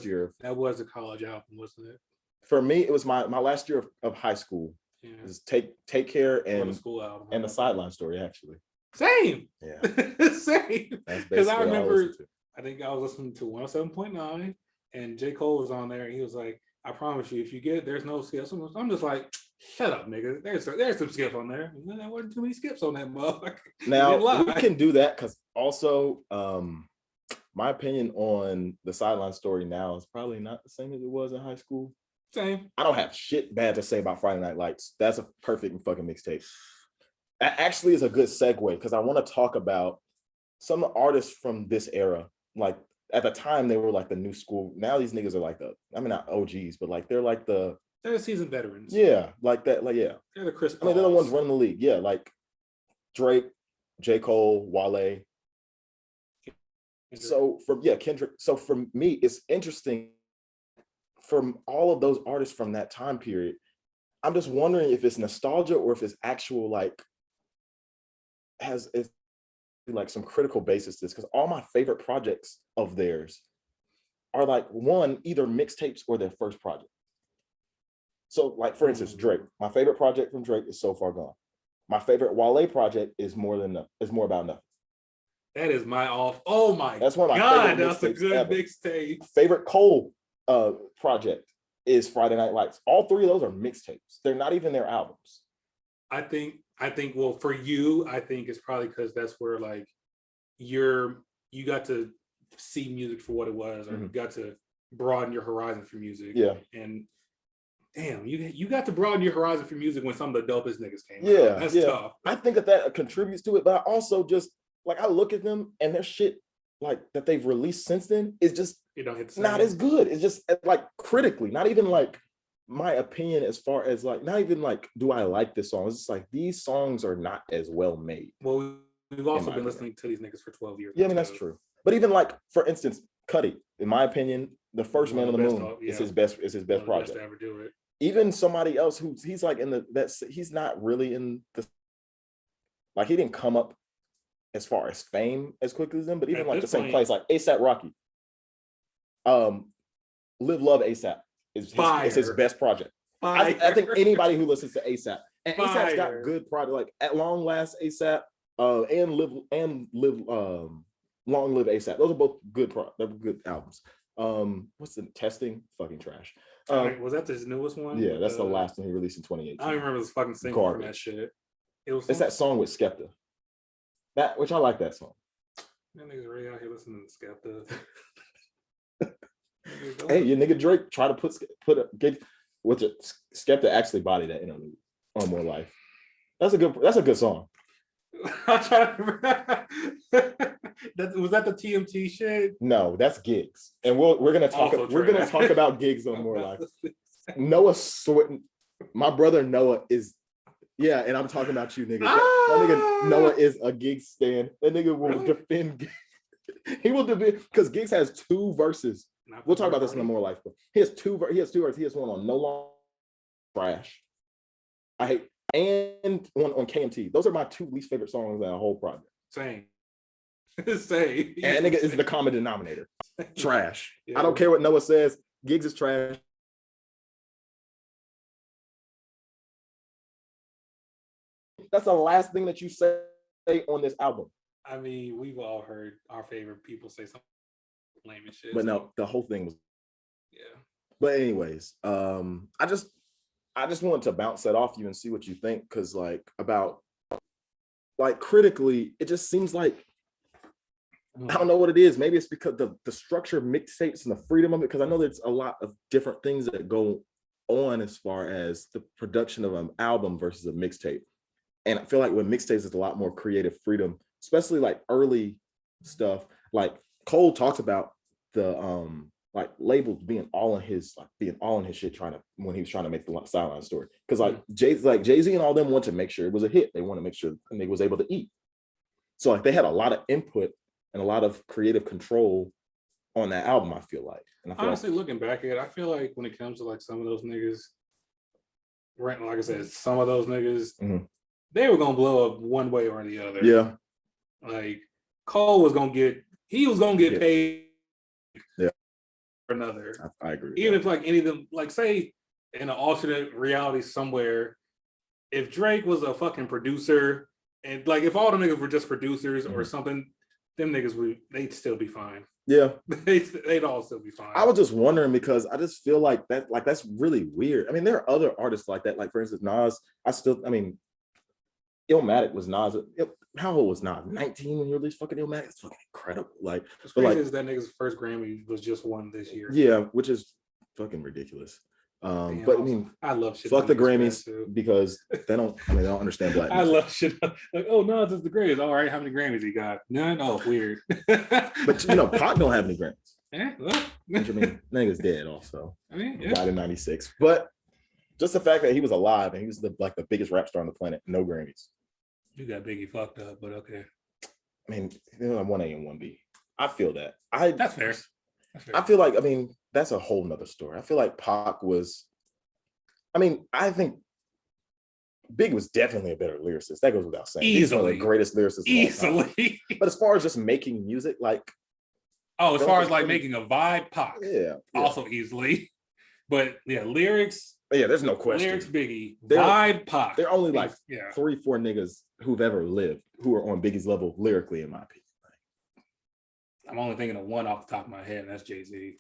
year. That was a college album, wasn't it? For me, it was my last year of high school. Yeah. It was Take Care and the school album and the Sideline Story, actually. Same. Yeah. Same. Because I remember, I think I was listening to 107.9 and J. Cole was on there and he was like, I promise you, if you get it, there's no skips. I'm just like, shut up, nigga. There's some skips on there. And there wasn't too many skips on that motherfucker. Now, we can do that because also, my opinion on the Sideline Story now is probably not the same as it was in high school. Same. I don't have shit bad to say about Friday Night Lights. That's a perfect fucking mixtape. That actually is a good segue because I want to talk about some artists from this era. Like at the time, they were like the new school. Now these niggas are like not OGs, but like they're they're seasoned veterans. Yeah, like that. Like yeah, they're the Chris. I mean, they're the ones running the league. Yeah, like Drake, J. Cole, Wale. Kendrick. So for me, it's interesting. From all of those artists from that time period, I'm just wondering if it's nostalgia or if it's actual like it's like some critical basis to this, because all my favorite projects of theirs are like one, either mixtapes or their first project. So like for instance, Drake, my favorite project from Drake is So Far Gone. My favorite Wale project is More About Nothing. That is my off. Oh my That's one of my God, favorite that's a good ever. mixtape. Favorite Cole project is Friday Night Lights. All three of those are mixtapes. They're not even their albums. I think well, for you, I think it's probably because that's where like you got to see music for what it was, or you got to broaden your horizon for music. Yeah. And damn, you got to broaden your horizon for music when some of the dopest niggas came out. That's tough. I think that contributes to it, but I also just like I look at them and their shit like that they've released since then is just not as good. It's just like critically, not even like my opinion as far as like not even like do I like this song. It's just like these songs are not as well made. Well, we've also been listening to these niggas for 12 years. Yeah, I mean that's true. But even like for instance, Cudi, in my opinion, The First Man on the Moon is his best project. To ever do it. Even somebody else he's like he's not really in the like he didn't come up as far as fame as quickly as them, but even like the same place, like ASAP Rocky. Live Love ASAP is his best project. I think anybody who listens to ASAP, and ASAP's got good project, like At Long Last ASAP, and Live Long Live ASAP. Those are both they're good albums. What's the Testing? Fucking trash. Was that his newest one? Yeah, that's the last one he released in 2018. I don't remember this fucking single from that shit. It's that song with Skepta. Which I like that song. That niggas really out here listening to Skepta. Hey, your nigga Drake try to put Skepta actually bodied that interlude on More Life. That's a good song. I'm trying to remember. Was that the TMT shit? No, that's Gigs, and we're gonna talk about Gigs on More Life. Noah Swinton, my brother Noah is. Yeah, and I'm talking about you, nigga. That nigga Noah is a Gigs stan. That nigga will defend. He will defend because Gigs has 2 verses. We'll talk about this in the More Life. But he has 2 verses. He has one on No Long Trash. I hate, and one on KMT. Those are my 2 least favorite songs in the whole project. Same. And nigga is the common denominator. Trash. Yeah. I don't care what Noah says. Gigs is trash. That's the last thing that you say on this album. I mean, we've all heard our favorite people say something lame and shit. But no, the whole thing was. Yeah. But anyways, I just wanted to bounce that off you and see what you think, because like about like critically, it just seems like I don't know what it is. Maybe it's because the structure of mixtapes and the freedom of it, because I know there's a lot of different things that go on as far as the production of an album versus a mixtape. And I feel like with mixtapes, there's a lot more creative freedom, especially like early stuff. Like Cole talks about the like labels being all in his shit when he was trying to make the Sideline Story. Because like Jay-Z and all them want to make sure it was a hit. They want to make sure the nigga was able to eat. So like they had a lot of input and a lot of creative control on that album, I feel like. And I feel honestly, looking back at it, I feel like when it comes to like some of those niggas, right, like I said, some of those niggas, they were gonna blow up one way or the other. Yeah. Like Cole was gonna get paid. Yeah. For another. I agree. Even if like any of them, like say in an alternate reality somewhere, if Drake was a fucking producer and like if all the niggas were just producers or something, them niggas they'd still be fine. Yeah. they'd all still be fine. I was just wondering because I just feel like that's really weird. I mean, there are other artists like that. Like for instance, Nas. Illmatic was Nas. How old was Nas? 19 when you released fucking Illmatic? It's fucking incredible. Like, what's crazy is that nigga's first Grammy was just won this year. Yeah, which is fucking ridiculous. Damn, but I mean, I love shit. Fuck the Grammys because they don't understand black music. I love shit. Like, oh, Nas is the greatest. All right, how many Grammys he got? None. Oh, weird. But Pac don't have any Grammys. Yeah, well. Which, I mean, nigga's dead also. I mean, yeah. Died in 96. But just the fact that he was alive and he was the biggest rap star on the planet, no Grammys. You got Biggie fucked up, but okay. I mean, 1A and 1B. I feel that. That's fair. I feel like, that's a whole nother story. I feel like Pac was, I think Big was definitely a better lyricist. That goes without saying. Easily. He's one of the greatest lyricists. Easily. But as far as just making music, like, as far as like making a vibe, Pac. Yeah. Also easily. But yeah, lyrics. Yeah, there's no question. Lyrics, Biggie. Vibe, Pac. There are only like 3-4 niggas who've ever lived who are on Biggie's level lyrically, in my opinion. I'm only thinking of one off the top of my head, and that's Jay-Z.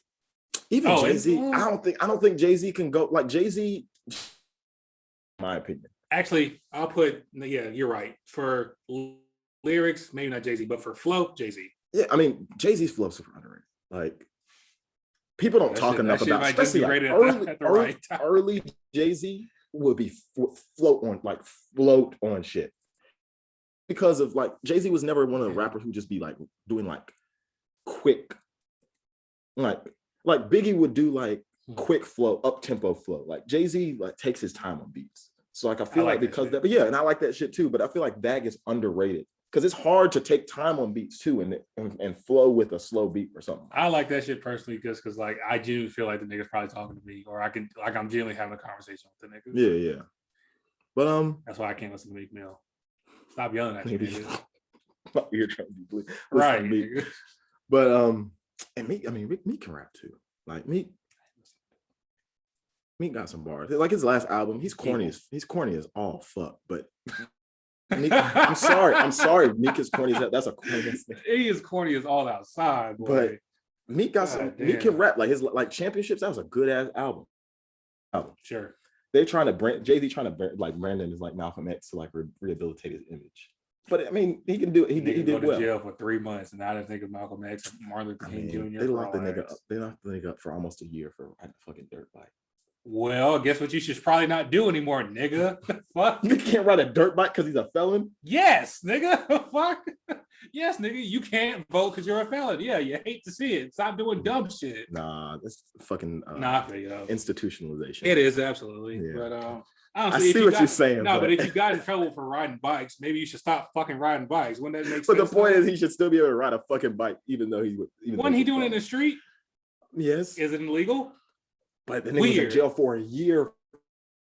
Even Jay-Z, I don't think Jay-Z can go like Jay-Z, in my opinion. Actually, I'll put, you're right. For lyrics, maybe not Jay-Z, but for flow, Jay-Z. Yeah, I mean, Jay-Z's flow super underrated. Like, people don't talk enough about, especially like early Jay-Z would be float on shit. Because of like, Jay-Z was never one of the rappers who just be like doing like quick, like Biggie would do like quick flow, up tempo flow. Like Jay-Z like takes his time on beats. So like I feel like because that, but yeah, and I like that shit too. But I feel like that gets underrated because it's hard to take time on beats too and flow with a slow beat or something. I like that shit personally because like I do feel like the nigga's probably talking to me, or I'm genuinely having a conversation with the niggas. Yeah. But that's why I can't listen to Meek Mill. Stop yelling at me, nigga. You're trying to be right. But and Meek, I mean, Meek can rap too. Like Meek got some bars. Like his last album, he's corny as all fuck. But Meek, I'm sorry. Meek is corny as that's a corny ass thing. He is corny as all outside, boy. But Meek got some. Meek can rap. Like his like Championships. That was a good ass album. Sure. They trying to Jay-Z trying to like Brandon is like Malcolm X to like rehabilitate his image. But I mean, he can do it. He did well. Jail for 3 months, and I didn't think of Malcolm X, Martin Luther King Jr. They locked the nigga up. They locked the nigga up for almost a year for a fucking dirt bike. Well, guess what? You should probably not do anymore, nigga. Fuck. You can't ride a dirt bike because he's a felon. Yes, nigga. Fuck. Yes, nigga. You can't vote because you're a felon. Yeah, you hate to see it. Stop doing dumb shit. Nah, that's fucking institutionalization. It is absolutely. Yeah. But I see what you're saying. No, but if you got in trouble for riding bikes, maybe you should stop fucking riding bikes. Wouldn't that make sense? But the point is, he should still be able to ride a fucking bike, even though he would. Wasn't he doing it in the street? Yes. Is it illegal? But the nigga was in jail for a year.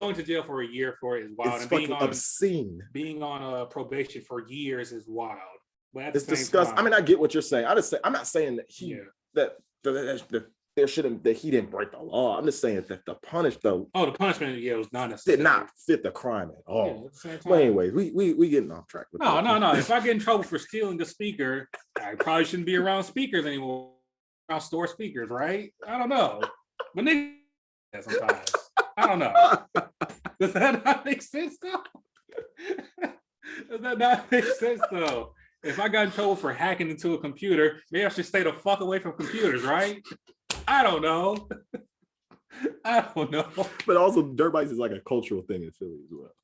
Going to jail for a year for it is wild. It's fucking obscene. Being on probation for years is wild. But it's disgusting. I mean, I get what you're saying. I'm not saying that there shouldn't that he didn't break the law. I'm just saying that the punishment was not necessary. Did not fit the crime at all. But anyways, we getting off track. No. If I get in trouble for stealing the speaker, I probably shouldn't be around speakers anymore. Around store speakers, right? I don't know. But niggas sometimes. I don't know. Does that not make sense though? Does that not make sense though? If I got in trouble for hacking into a computer, maybe I should stay the fuck away from computers, right? I don't know. But also, dirt bikes is like a cultural thing in Philly as well.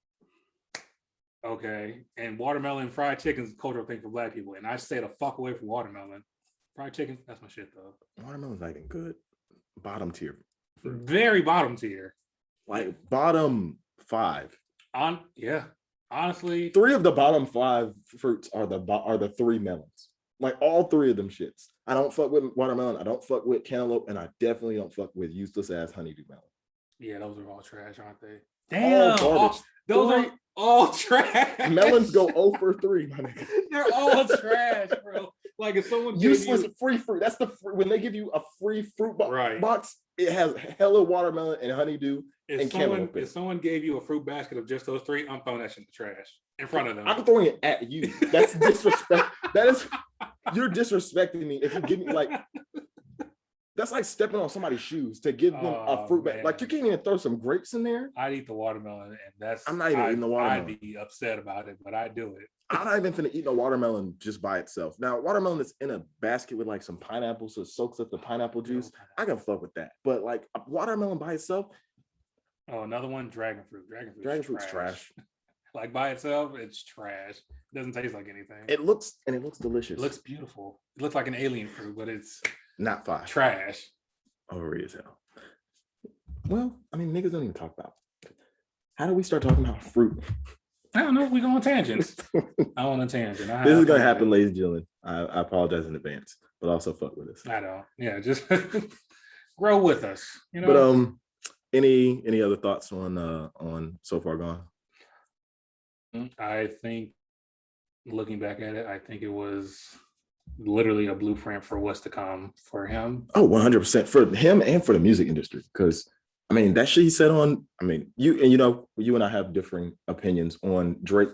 Okay. And watermelon fried chicken is a cultural thing for Black people. And I stay the fuck away from watermelon. Fried chicken, that's my shit though. Watermelon's not even good. Bottom tier. Very bottom tier. Like bottom 5. Honestly, 3 of the bottom 5 fruits are the 3 melons. Like all 3 of them shits. I don't fuck with watermelon. I don't fuck with cantaloupe, and I definitely don't fuck with useless ass honeydew melon. Yeah, those are all trash, aren't they? Damn, those are all trash. Melons go 0 for 3, my nigga. They're all trash, bro. Like if someone useless free fruit. That's when they give you a free fruit box. It has hella watermelon and honeydew and cantaloupe. If someone gave you a fruit basket of just those 3, I'm throwing that shit in the trash in front of them. I'm throwing it at you. That's disrespect. You're disrespecting me if you give me like. That's like stepping on somebody's shoes to give them a fruit bag. Like you can't even throw some grapes in there. I'd eat the watermelon, and I'm not even eating the watermelon. I'd be upset about it, but I do it. I'm not even finna eat a watermelon just by itself. Now, watermelon is in a basket with like some pineapple, so it soaks up the pineapple juice. I can fuck with that. But like a watermelon by itself. Oh, another one, dragon fruit. Dragon fruit's trash. Like by itself, it's trash. It doesn't taste like anything. It looks delicious. It looks beautiful. It looks like an alien fruit, but it's not fire. Trash. Overrated as hell. Well, I mean, niggas don't even talk about it. How do we start talking about fruit? I don't know. We go on tangents. I'm on a tangent. This is gonna happen, ladies and gentlemen. I apologize in advance, but also fuck with us. I know. Yeah, just grow with us. You know. But any other thoughts on So Far Gone? I think, looking back at it, I think it was literally a blueprint for what's to come for him. Oh, 100% for him and for the music industry. Because I mean, that shit he said on, I mean, you and I have differing opinions on Drake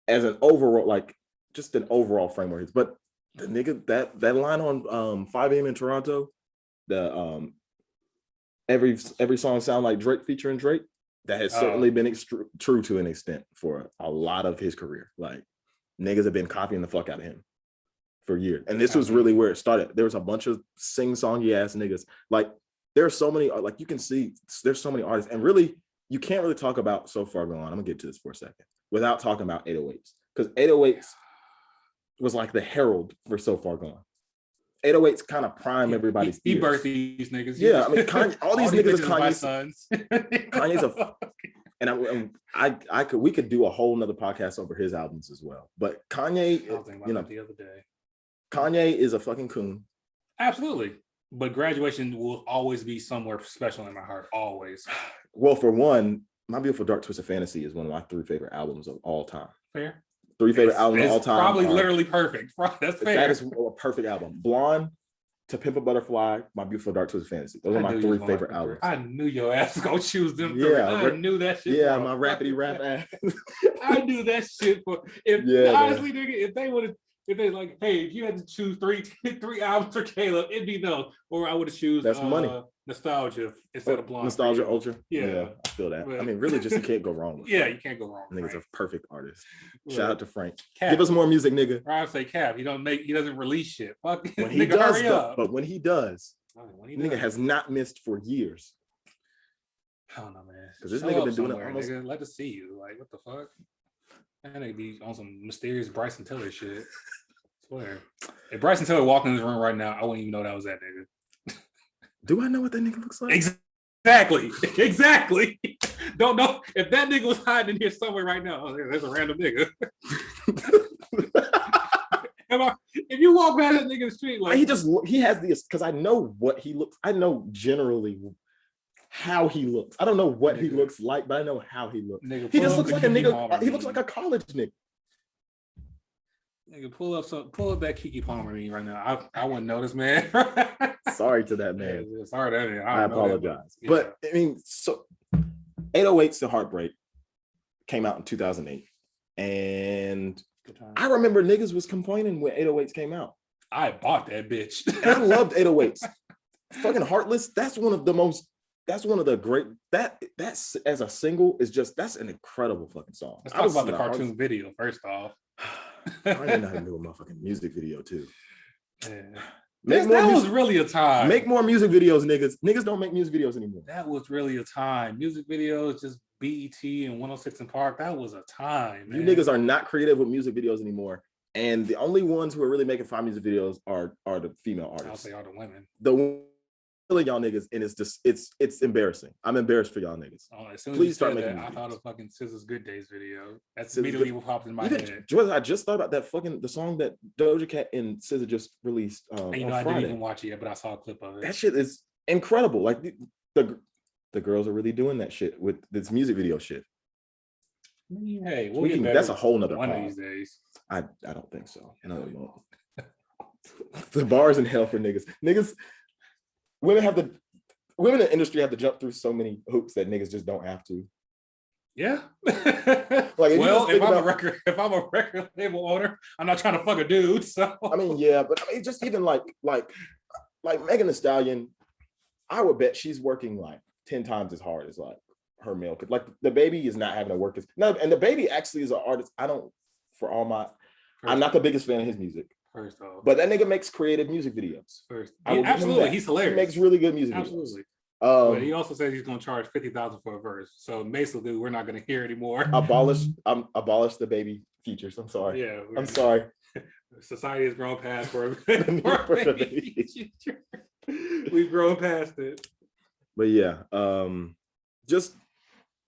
as an overall, like just an overall framework. But the nigga, that line on 5 a.m. in Toronto, the every song sound like Drake featuring Drake, that has certainly been true to an extent for a lot of his career. Like niggas have been copying the fuck out of him for years. And this was really where it started. There was a bunch of sing-songy ass niggas. Like there's so many, like you can see there's so many artists, and really you can't really talk about So Far Gone. I'm gonna get to this for a second without talking about 808s, because 808s was like the herald for So Far Gone. 808s kind of prime everybody's he birthed these niggas. Yeah, I mean, Kanye, all these niggas is Kanye's sons. Kanye's a, and we could do a whole nother podcast over his albums as well. But Kanye, you know, the other day, Kanye is a fucking coon. Absolutely. But Graduation will always be somewhere special in my heart. Always. Well, for one, My Beautiful Dark Twisted Fantasy is one of my 3 favorite albums of all time. Fair. 3 favorite albums of all time. Probably literally perfect. That's fair. That is a perfect album. Blonde, To Pimp a Butterfly, My Beautiful Dark Twisted Fantasy. Those are my 3 favorite albums. I knew your ass was gonna choose them. Yeah, I knew that shit. Yeah, my rapidy rap ass. I knew that shit. Honestly, nigga, if they like, hey, if you had to choose three albums for Caleb, it'd be those. Or I would have choose That's money. Nostalgia instead of Blonde. Nostalgia Ultra. Yeah, I feel that. I mean, really, just you can't go wrong with you can't go wrong. I think it's a perfect artist. Shout out to Frank. Cap. Give us more music, nigga. I say Cap. He doesn't release shit. Fuck when he does, but when he does, nigga has not missed for years. I don't know, man. Because this nigga been doing it almost. Nigga, let us see you. Like, what the fuck? That nigga be on some mysterious Bryson Tiller shit. Swear. If Bryson Tiller walked in this room right now, I wouldn't even know that was that nigga. Do I know what that nigga looks like? Exactly. Don't know if that nigga was hiding in here somewhere right now. Oh, there's a random nigga. If you walk past that nigga in the street, like he has this, because I know what he looks. I know generally how he looks. I don't know what he looks like, but I know how he looks. Nigga, he just looks like a nigga. He looks like a college nigga. Nigga, pull up that Keke Palmer meme right now. I wouldn't know this man. Sorry to that man. Yeah, sorry to that man. I apologize. That, but I mean, so 808's The Heartbreak came out in 2008. And I remember niggas was complaining when 808s came out. I bought that bitch. And I loved 808s. Fucking Heartless, that's one of the great, that's as a single is just, that's an incredible fucking song. Let's talk about the cartoon video first off. I didn't know how to do a motherfucking music video too. Yeah. That was really a time. Make more music videos, niggas. Niggas don't make music videos anymore. That was really a time. Music videos, just BET and 106 & Park. That was a time, man. You niggas are not creative with music videos anymore. And the only ones who are really making fine music videos are the female artists. I'll say all the women. Y'all niggas, and it's just it's embarrassing. I'm embarrassed for y'all niggas. Please start making that. I thought of fucking SZA's Good Days video. That's immediately what popped in my head. I just thought about that the song that Doja Cat and SZA just released. And I didn't even watch it yet, but I saw a clip of it. That shit is incredible. Like the girls are really doing that shit with this music video shit. Hey, that's a whole nother one of these days. I don't think so. No, we won't. The bar's in hell for niggas. Women in the industry have to jump through so many hoops that niggas just don't have to. Yeah. Like, if I'm a record label owner, I'm not trying to fuck a dude. So I mean, yeah, but I mean, just even like Megan Thee Stallion, I would bet she's working like 10 times as hard as like her male. Like the baby is not having to work and the baby actually is an artist. I'm not the biggest fan of his music. First off, but that nigga makes creative music videos. Absolutely, he's hilarious. He makes really good music absolutely. videos. But he also says he's going to charge $50,000 for a verse. So basically, we're not going to hear anymore. Abolish the baby features. I'm sorry. Yeah, I'm sorry. Society has grown past for a baby feature. We've grown past it. But yeah, just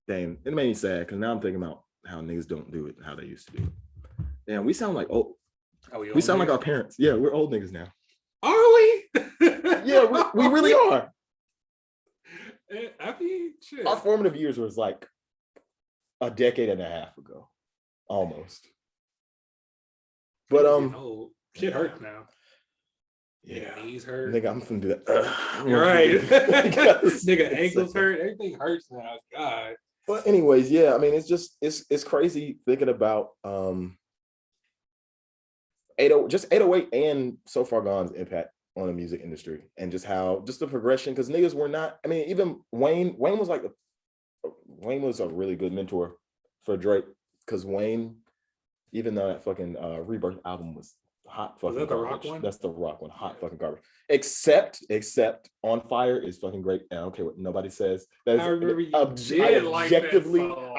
damn, it made me sad because now I'm thinking about how niggas don't do it, how they used to do it. Damn, we sound like we sound like our parents. Yeah, we're old niggas now. Are we? Yeah, we really are. I mean, shit. Our formative years was like a decade and a half ago. almost. But shit hurts now. Yeah, knees hurt. Nigga, I'm finna do that. You're right. Nigga, ankles hurt. Everything hurts now. God. But anyways, yeah, I mean, it's crazy thinking about 808 and So Far Gone's impact on the music industry and just the progression, because niggas were not, I mean, even Wayne was a really good mentor for Drake, because Wayne, even though that fucking Rebirth album was hot fucking that garbage. The Rock one? That's the Rock one, hot fucking garbage. Except On Fire is fucking great. And I don't care what nobody says. I remember you did like that song.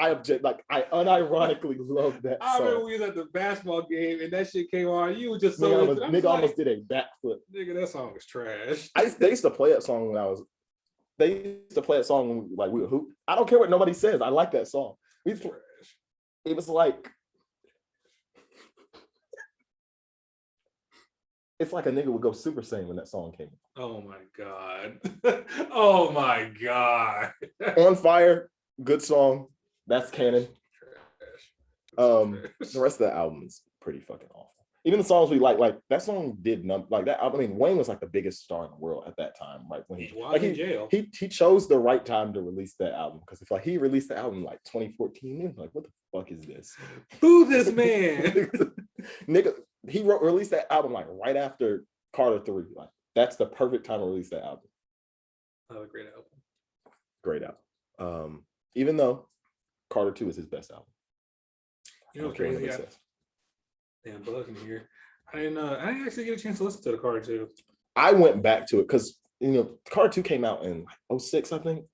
I unironically love that song. I remember we was at the basketball game and that shit came on. You were just so nigga almost did a backflip. Nigga, that song was trash. They used to play that song when we would hoop. I don't care what nobody says. I like that song. It was like, it's like a nigga would go Super Saiyan when that song came. Oh my God. Oh my God. On Fire, good song. That's canon. The rest of the album is pretty fucking awful. Even the songs we like that song did none like that. I mean, Wayne was like the biggest star in the world at that time, right? When he was in jail. He chose the right time to release that album, because if he released the album like 2014, he was like, what the fuck is this? Who this man? Nigga, he released that album like right after Carter 3. Like, that's the perfect time to release that album. Oh, great album. Great album. Even though Carter 2 is his best album. You know what's crazy? Damn bug in here. I didn't actually get a chance to listen to the Carter 2. I went back to it because Carter 2 came out in 06, I think.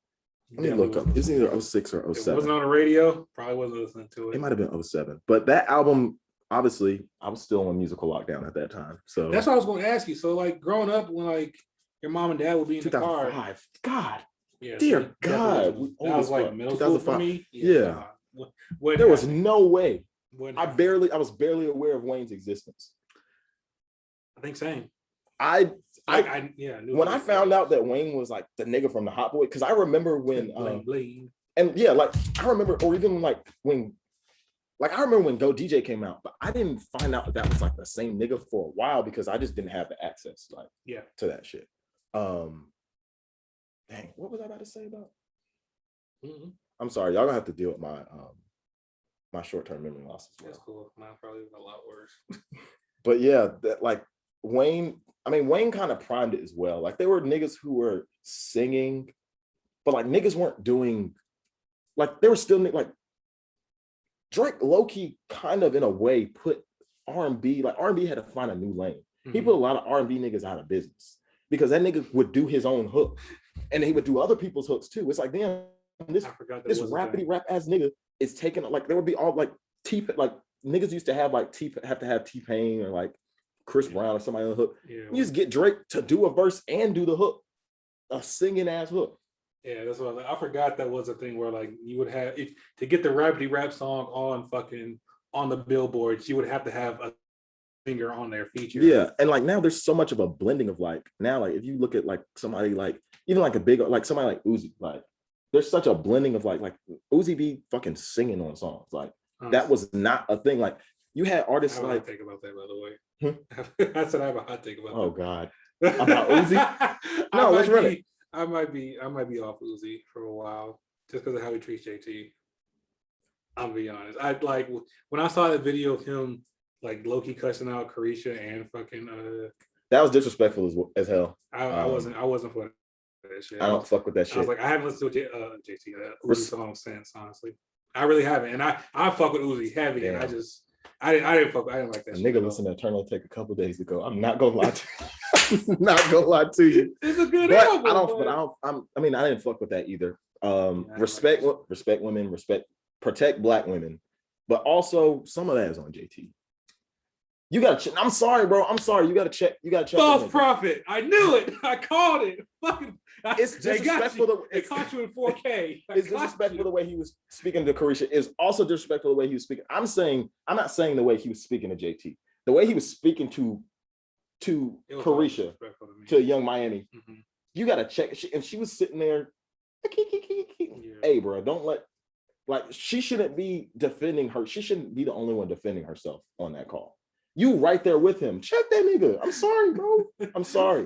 Let me look up. It's either 06 or 07. It wasn't on the radio. Probably wasn't listening to it. It might have been 07. But that album, obviously, I was still on musical lockdown at that time. So that's what I was going to ask you. So, like, growing up, when like your mom and dad would be in the car. 2005. God. Yeah, dear God. That was like middle school for me. Yeah. There was no way. I was barely aware of Wayne's existence. I think same. When I found out that Wayne was like the nigga from the Hot Boy, because I remember when and yeah, like I remember, or even like when, like I remember when Go DJ came out, but I didn't find out that was like the same nigga for a while because I just didn't have the access to that shit. Dang, what was I about to say about? Mm-hmm. I'm sorry, y'all gonna have to deal with my short-term memory loss as well. That's cool. Mine probably was a lot worse. But yeah, that like Wayne kind of primed it as well. Like there were niggas who were singing, but like niggas weren't doing, like they were still like Drake low-key kind of in a way put R&B, like R&B had to find a new lane. Mm-hmm. He put a lot of R&B niggas out of business because that nigga would do his own hook and he would do other people's hooks too. It's like, damn, this rapidy rap ass nigga is taking, like there would be all like like niggas used to have like have to have T-Pain or like Chris Brown or somebody on the hook. Yeah, you just get Drake to do a verse and do the hook, a singing ass hook. Yeah, that's what I forgot. That was a thing where like you would have, if to get the rapidy rap song on the billboards, you would have to have a singer on their feature. Yeah, and like now there's so much of a blending of like now, like if you look at like somebody like even like a big like somebody like Uzi, like there's such a blending of like Uzi be fucking singing on songs. Like that was not a thing. Like you had artists I have like a hot take about that, by the way. I said I have a hot take about that. Oh God. About Uzi? No, let's run it. I might be off Uzi for a while just because of how he treats JT. I'll be honest. I like when I saw that video of him like low-key cussing out Carisha and fucking that was disrespectful as hell. I wasn't for that shit. I don't fuck with that shit. I was like, I haven't listened to JT Uzi song since, honestly. I really haven't. And I fuck with Uzi heavy. Damn. And I didn't like that shit. Nigga listened to Eternal Take a couple days ago. I'm not gonna lie to you. Not gonna lie to you. It's a good album. I didn't fuck with that either. Respect women, protect Black women, but also some of that is on JT. You gotta. I'm sorry, bro. I'm sorry. You gotta check. False prophet. I knew it. I called it. Fucking. It's disrespectful. They caught you in 4K. It's disrespectful the way he was speaking to Carisha. It's also disrespectful the way he was speaking. I'm not saying the way he was speaking to JT. The way he was speaking to Carisha, to Young Miami. Mm-hmm. You gotta check. And she was sitting there. Yeah. Hey, bro, don't let. Like, she shouldn't be defending her. She shouldn't be the only one defending herself on that call. You right there with him. Check that nigga. I'm sorry, bro. I'm sorry.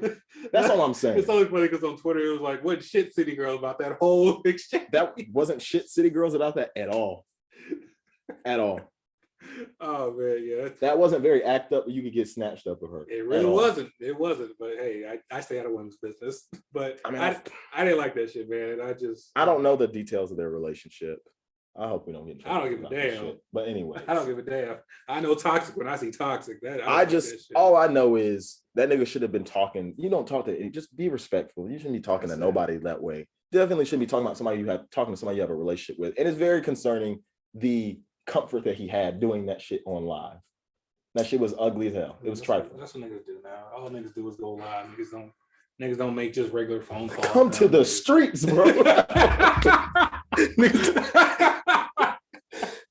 That's all I'm saying. It's only funny because on Twitter it was like, what shit City Girl about that whole exchange? That wasn't shit City Girls about that at all. At all. Oh man, yeah. That wasn't very act up. You could get snatched up of her. It really wasn't. It wasn't. But hey, I stay out of women's business. But I mean, I didn't like that shit, man. I don't know the details of their relationship. I hope we don't get. I don't give a damn. But anyway, I don't give a damn. I know toxic when I see toxic. All I know is that nigga should have been talking. You don't talk to. Just be respectful. You shouldn't be talking to nobody that way. Definitely shouldn't be talking about somebody talking to somebody you have a relationship with. And it's very concerning the comfort that he had doing that shit on live. That shit was ugly as hell. It was trifling. That's what niggas do now. All niggas do is go live. Niggas don't make just regular phone calls. Come to the streets, bro.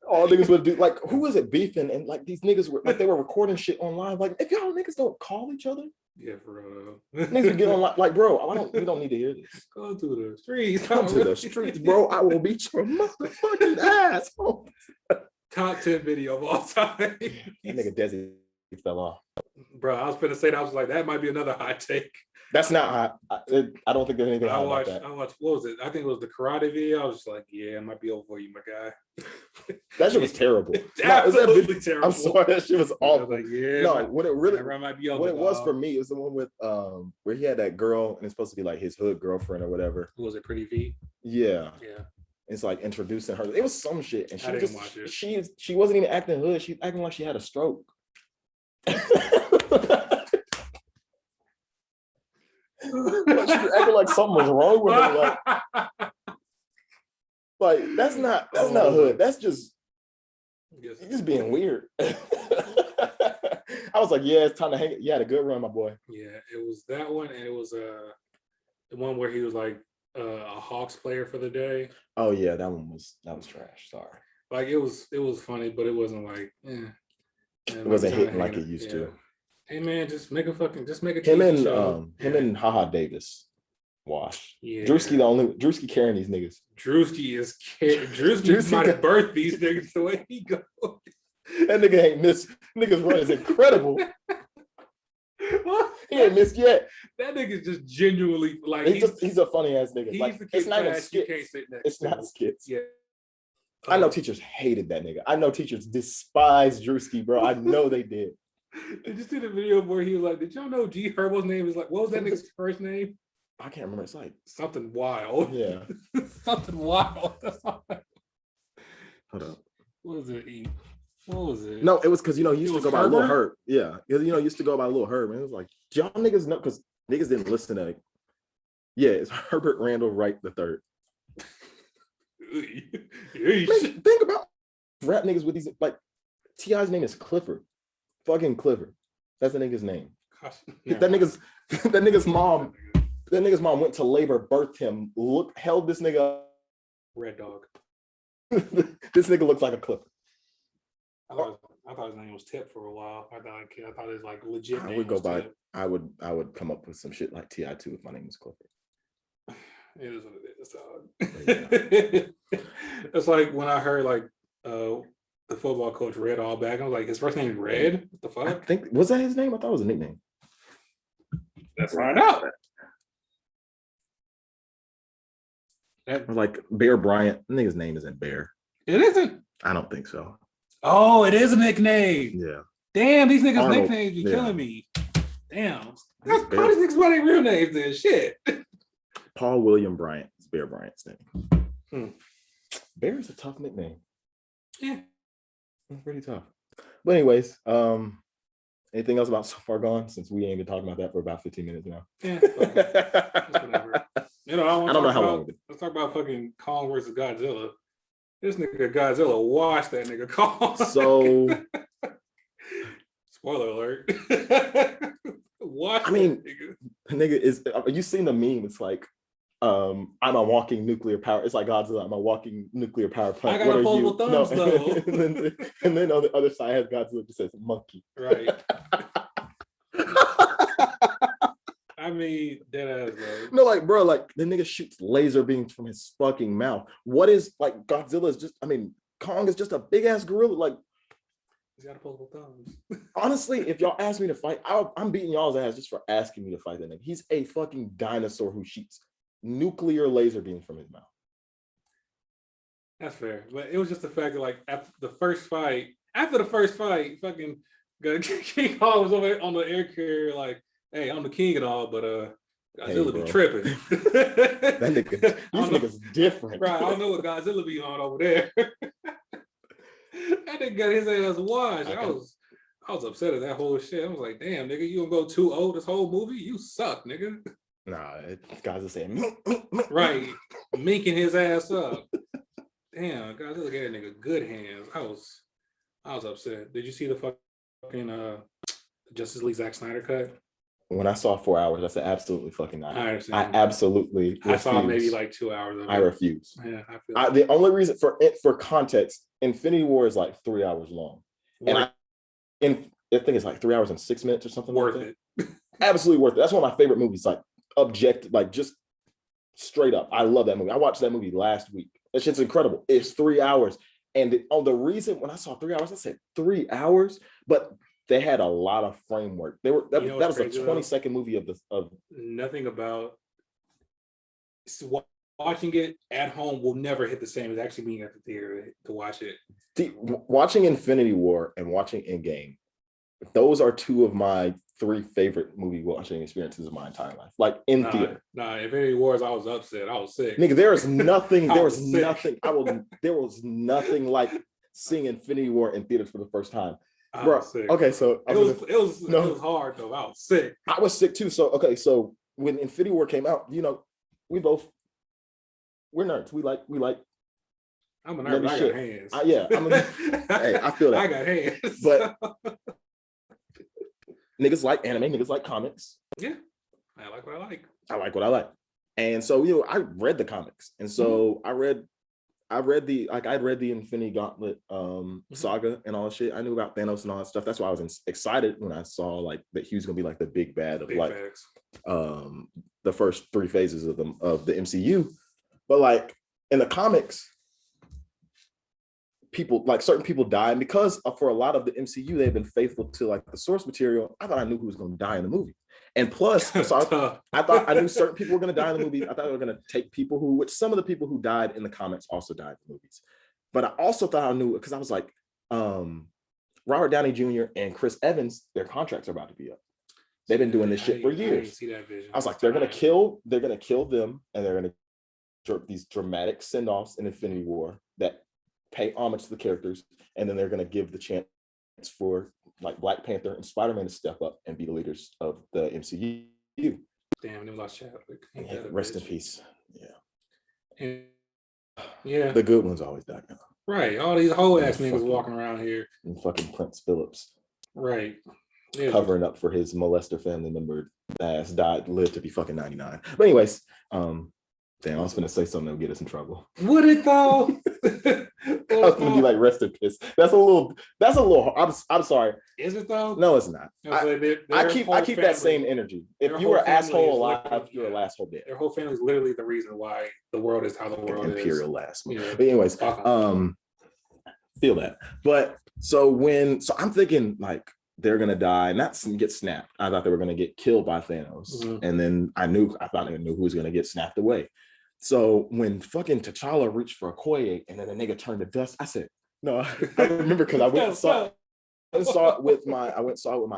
All niggas would do, like, who was it beefing? And like these niggas were like, they were recording shit on live. Like, if y'all niggas don't call each other, yeah, for real. Niggas get on like, bro, we don't need to hear this. Go to the streets. Come to the streets, bro. I will beat your motherfucking ass. Top 10 video of all time. That nigga Desi fell off. Bro, I was finna say that. I was like, that might be another hot take. That's not hot. I don't think there's anything hot about that. I watched, what was it? I think it was the karate video. I was just like, yeah, it might be over for you, my guy. That shit was terrible. Absolutely terrible. I'm sorry, that shit was awful. Like, yeah, no, what it really might be over, what it was for me, it was the one with where he had that girl and it's supposed to be like his hood girlfriend or whatever. Who was it, Pretty V? Yeah. Yeah. It's like introducing her. It was some shit, and she wasn't even acting hood. She was acting like she had a stroke. She was acting like something was wrong with her. Like that's not hood. That's just being weird. I was like, yeah, it's time to hang it. You had a good run, my boy. Yeah, it was that one, and it was the one where he was like a Hawks player for the day. Oh yeah, that was trash. Sorry. Like it was funny, but it wasn't like it wasn't hitting like it used to. Hey man, just make a him and Haha Davis wash. Yeah. Drewski carrying these niggas. Drewski might have birthed these niggas the way he goes. That nigga ain't missed. Nigga's run is incredible. He ain't missed yet. That nigga's just genuinely like he's a funny ass nigga. Like it's not even skits. It's not skits. Yeah. I know teachers hated that nigga. I know teachers despised Drewski, bro. I know they did. Did you see the video where he was like, did y'all know G Herbo's name is like, what was that nigga's first name? I can't remember. It's like something wild. Yeah. Something wild. Hold up. What was it? No, it was because he used to go by Lil Herb. Yeah. Because he used to go by Lil Herb. And it was like, y'all niggas know, because niggas didn't listen to it. Yeah, it's Herbert Randall Wright III. Think about rap niggas with these, like, T.I.'s name is Clifford. Fucking Clifford. That's the nigga's name. That nigga's mom went to labor, birthed him, held this nigga up. Red Dog. This nigga looks like a Clifford. I thought his name was Tip for a while. I thought it was like legit. I would go by Tip. I would come up with some shit like T.I. too if my name was Clifford. It is what it is. It's like when I heard like the football coach Red Allback. I was like, his first name is Red? What the fuck? I think, was that his name? I thought it was a nickname. Let's find out. Like Bear Bryant. I think his name isn't Bear. It isn't? I don't think so. Oh, it is a nickname. Yeah. Damn, these niggas' nicknames be killing me. Damn. How these niggas by their real names then? Shit. Paul William Bryant is Bear Bryant's name. Bear is a tough nickname. Yeah. It's pretty tough. But anyways, anything else about So Far Gone? Since we ain't been talking about that for about 15 minutes now. Yeah. Whatever. I don't know how long. Let's talk about fucking Kong versus Godzilla. This nigga Godzilla washed that nigga Kong. So, spoiler alert. I mean, the nigga is. You seen the meme? It's like, I'm a walking nuclear power. It's like Godzilla. I'm a walking nuclear power plant. I got opposable thumbs though. and then on the other side has Godzilla just says monkey. Right. I mean, dead ass though. No, like, bro, like the nigga shoots laser beams from his fucking mouth. What is like Godzilla is just, I mean, Kong is just a big ass gorilla. Like, he's got opposable thumbs. honestly, if y'all ask me to fight, I'm beating y'all's ass just for asking me to fight that nigga. He's a fucking dinosaur who shoots nuclear laser beams from his mouth. That's fair, but it was just the fact that like after the first fight, fucking King Kong was over on the air carrier like, "Hey, I'm the king and all, but Godzilla be tripping." That nigga, these niggas different. Right, I don't know what Godzilla be on over there. That nigga got his ass washed. I was upset at that whole shit. I was like, damn, nigga, you gonna go 2-0 this whole movie? You suck, nigga. Nah, guys are saying right, minking his ass up. Damn, Godzilla gave that nigga good hands. I was upset. Did you see the fucking Justice League Zack Snyder cut? When I saw 4 hours, I said absolutely fucking not. I understand. I absolutely refuse. I saw maybe like 2 hours of it. I refuse. Yeah, I feel the only reason for context, Infinity War is like 3 hours long. I think it's like 3 hours and 6 minutes or something. Worth like it. Absolutely worth it. That's one of my favorite movies, like objective, like just straight up. I love that movie. I watched that movie last week. That shit's incredible. It's 3 hours. And the reason when I saw 3 hours, I said 3 hours, but they had a lot of framework. That was a 20-second movie of nothing about watching it at home will never hit the same as actually being at the theater to watch it. Watching Infinity War and watching Endgame, those are two of my 3 favorite movie watching experiences of my entire life. Like in theater. Nah, Infinity Wars, I was upset. I was sick. Nigga, there was nothing like seeing Infinity War in theaters for the first time. Bro, okay, so it was hard though. I was sick. I was sick too. So okay, so when Infinity War came out, you know, we're nerds. We like. I'm a nerd. I got hands. Hey, I feel that. I got hands. But niggas like anime. Niggas like comics. Yeah, I like what I like. I like what I like. And so, you know, I read the comics, and so I read the Infinity Gauntlet saga and all that shit. I knew about Thanos and all that stuff. That's why I was excited when I saw like that he was gonna be like the big bad of the first 3 phases of the MCU. But like in the comics, certain people die, and because for a lot of the MCU they've been faithful to like the source material. I thought I knew who was gonna die in the movie. And plus, so I thought I knew certain people were going to die in the movie. I thought they were going to take people which some of the people who died in the comics also died in the movies. But I also thought I knew, because I was like, Robert Downey Jr. and Chris Evans, their contracts are about to be up. They've been doing this shit for years. I was like, they're going to kill them, and they're going to drop these dramatic send-offs in Infinity War that pay homage to the characters, and then they're going to give the chance for like Black Panther and Spider-Man to step up and be the leaders of the MCU. Damn, they lost Chadwick. Rest in peace. Yeah. The good ones always die now. Right. All these whole ass niggas walking around here. And fucking Prince Phillips. Right. Yeah, covering up for his molester family member that lived to be fucking 99. But anyways, damn, I was gonna say something that would get us in trouble. Would it though? I was gonna be like, rest in peace. That's a little. I'm sorry. Is it though? No, it's not. I keep that same energy. If you were an asshole alive, you're an asshole dead. Their whole family is literally the reason why the world is how the world is. Imperial last. Yeah. But anyways, feel that. But so I'm thinking like they're gonna die, not get snapped. I thought they were gonna get killed by Thanos, and then I thought I knew who was gonna get snapped away. So when fucking T'Challa reached for Okoye and then the nigga turned to dust, I said, no, I remember because I went and saw it with my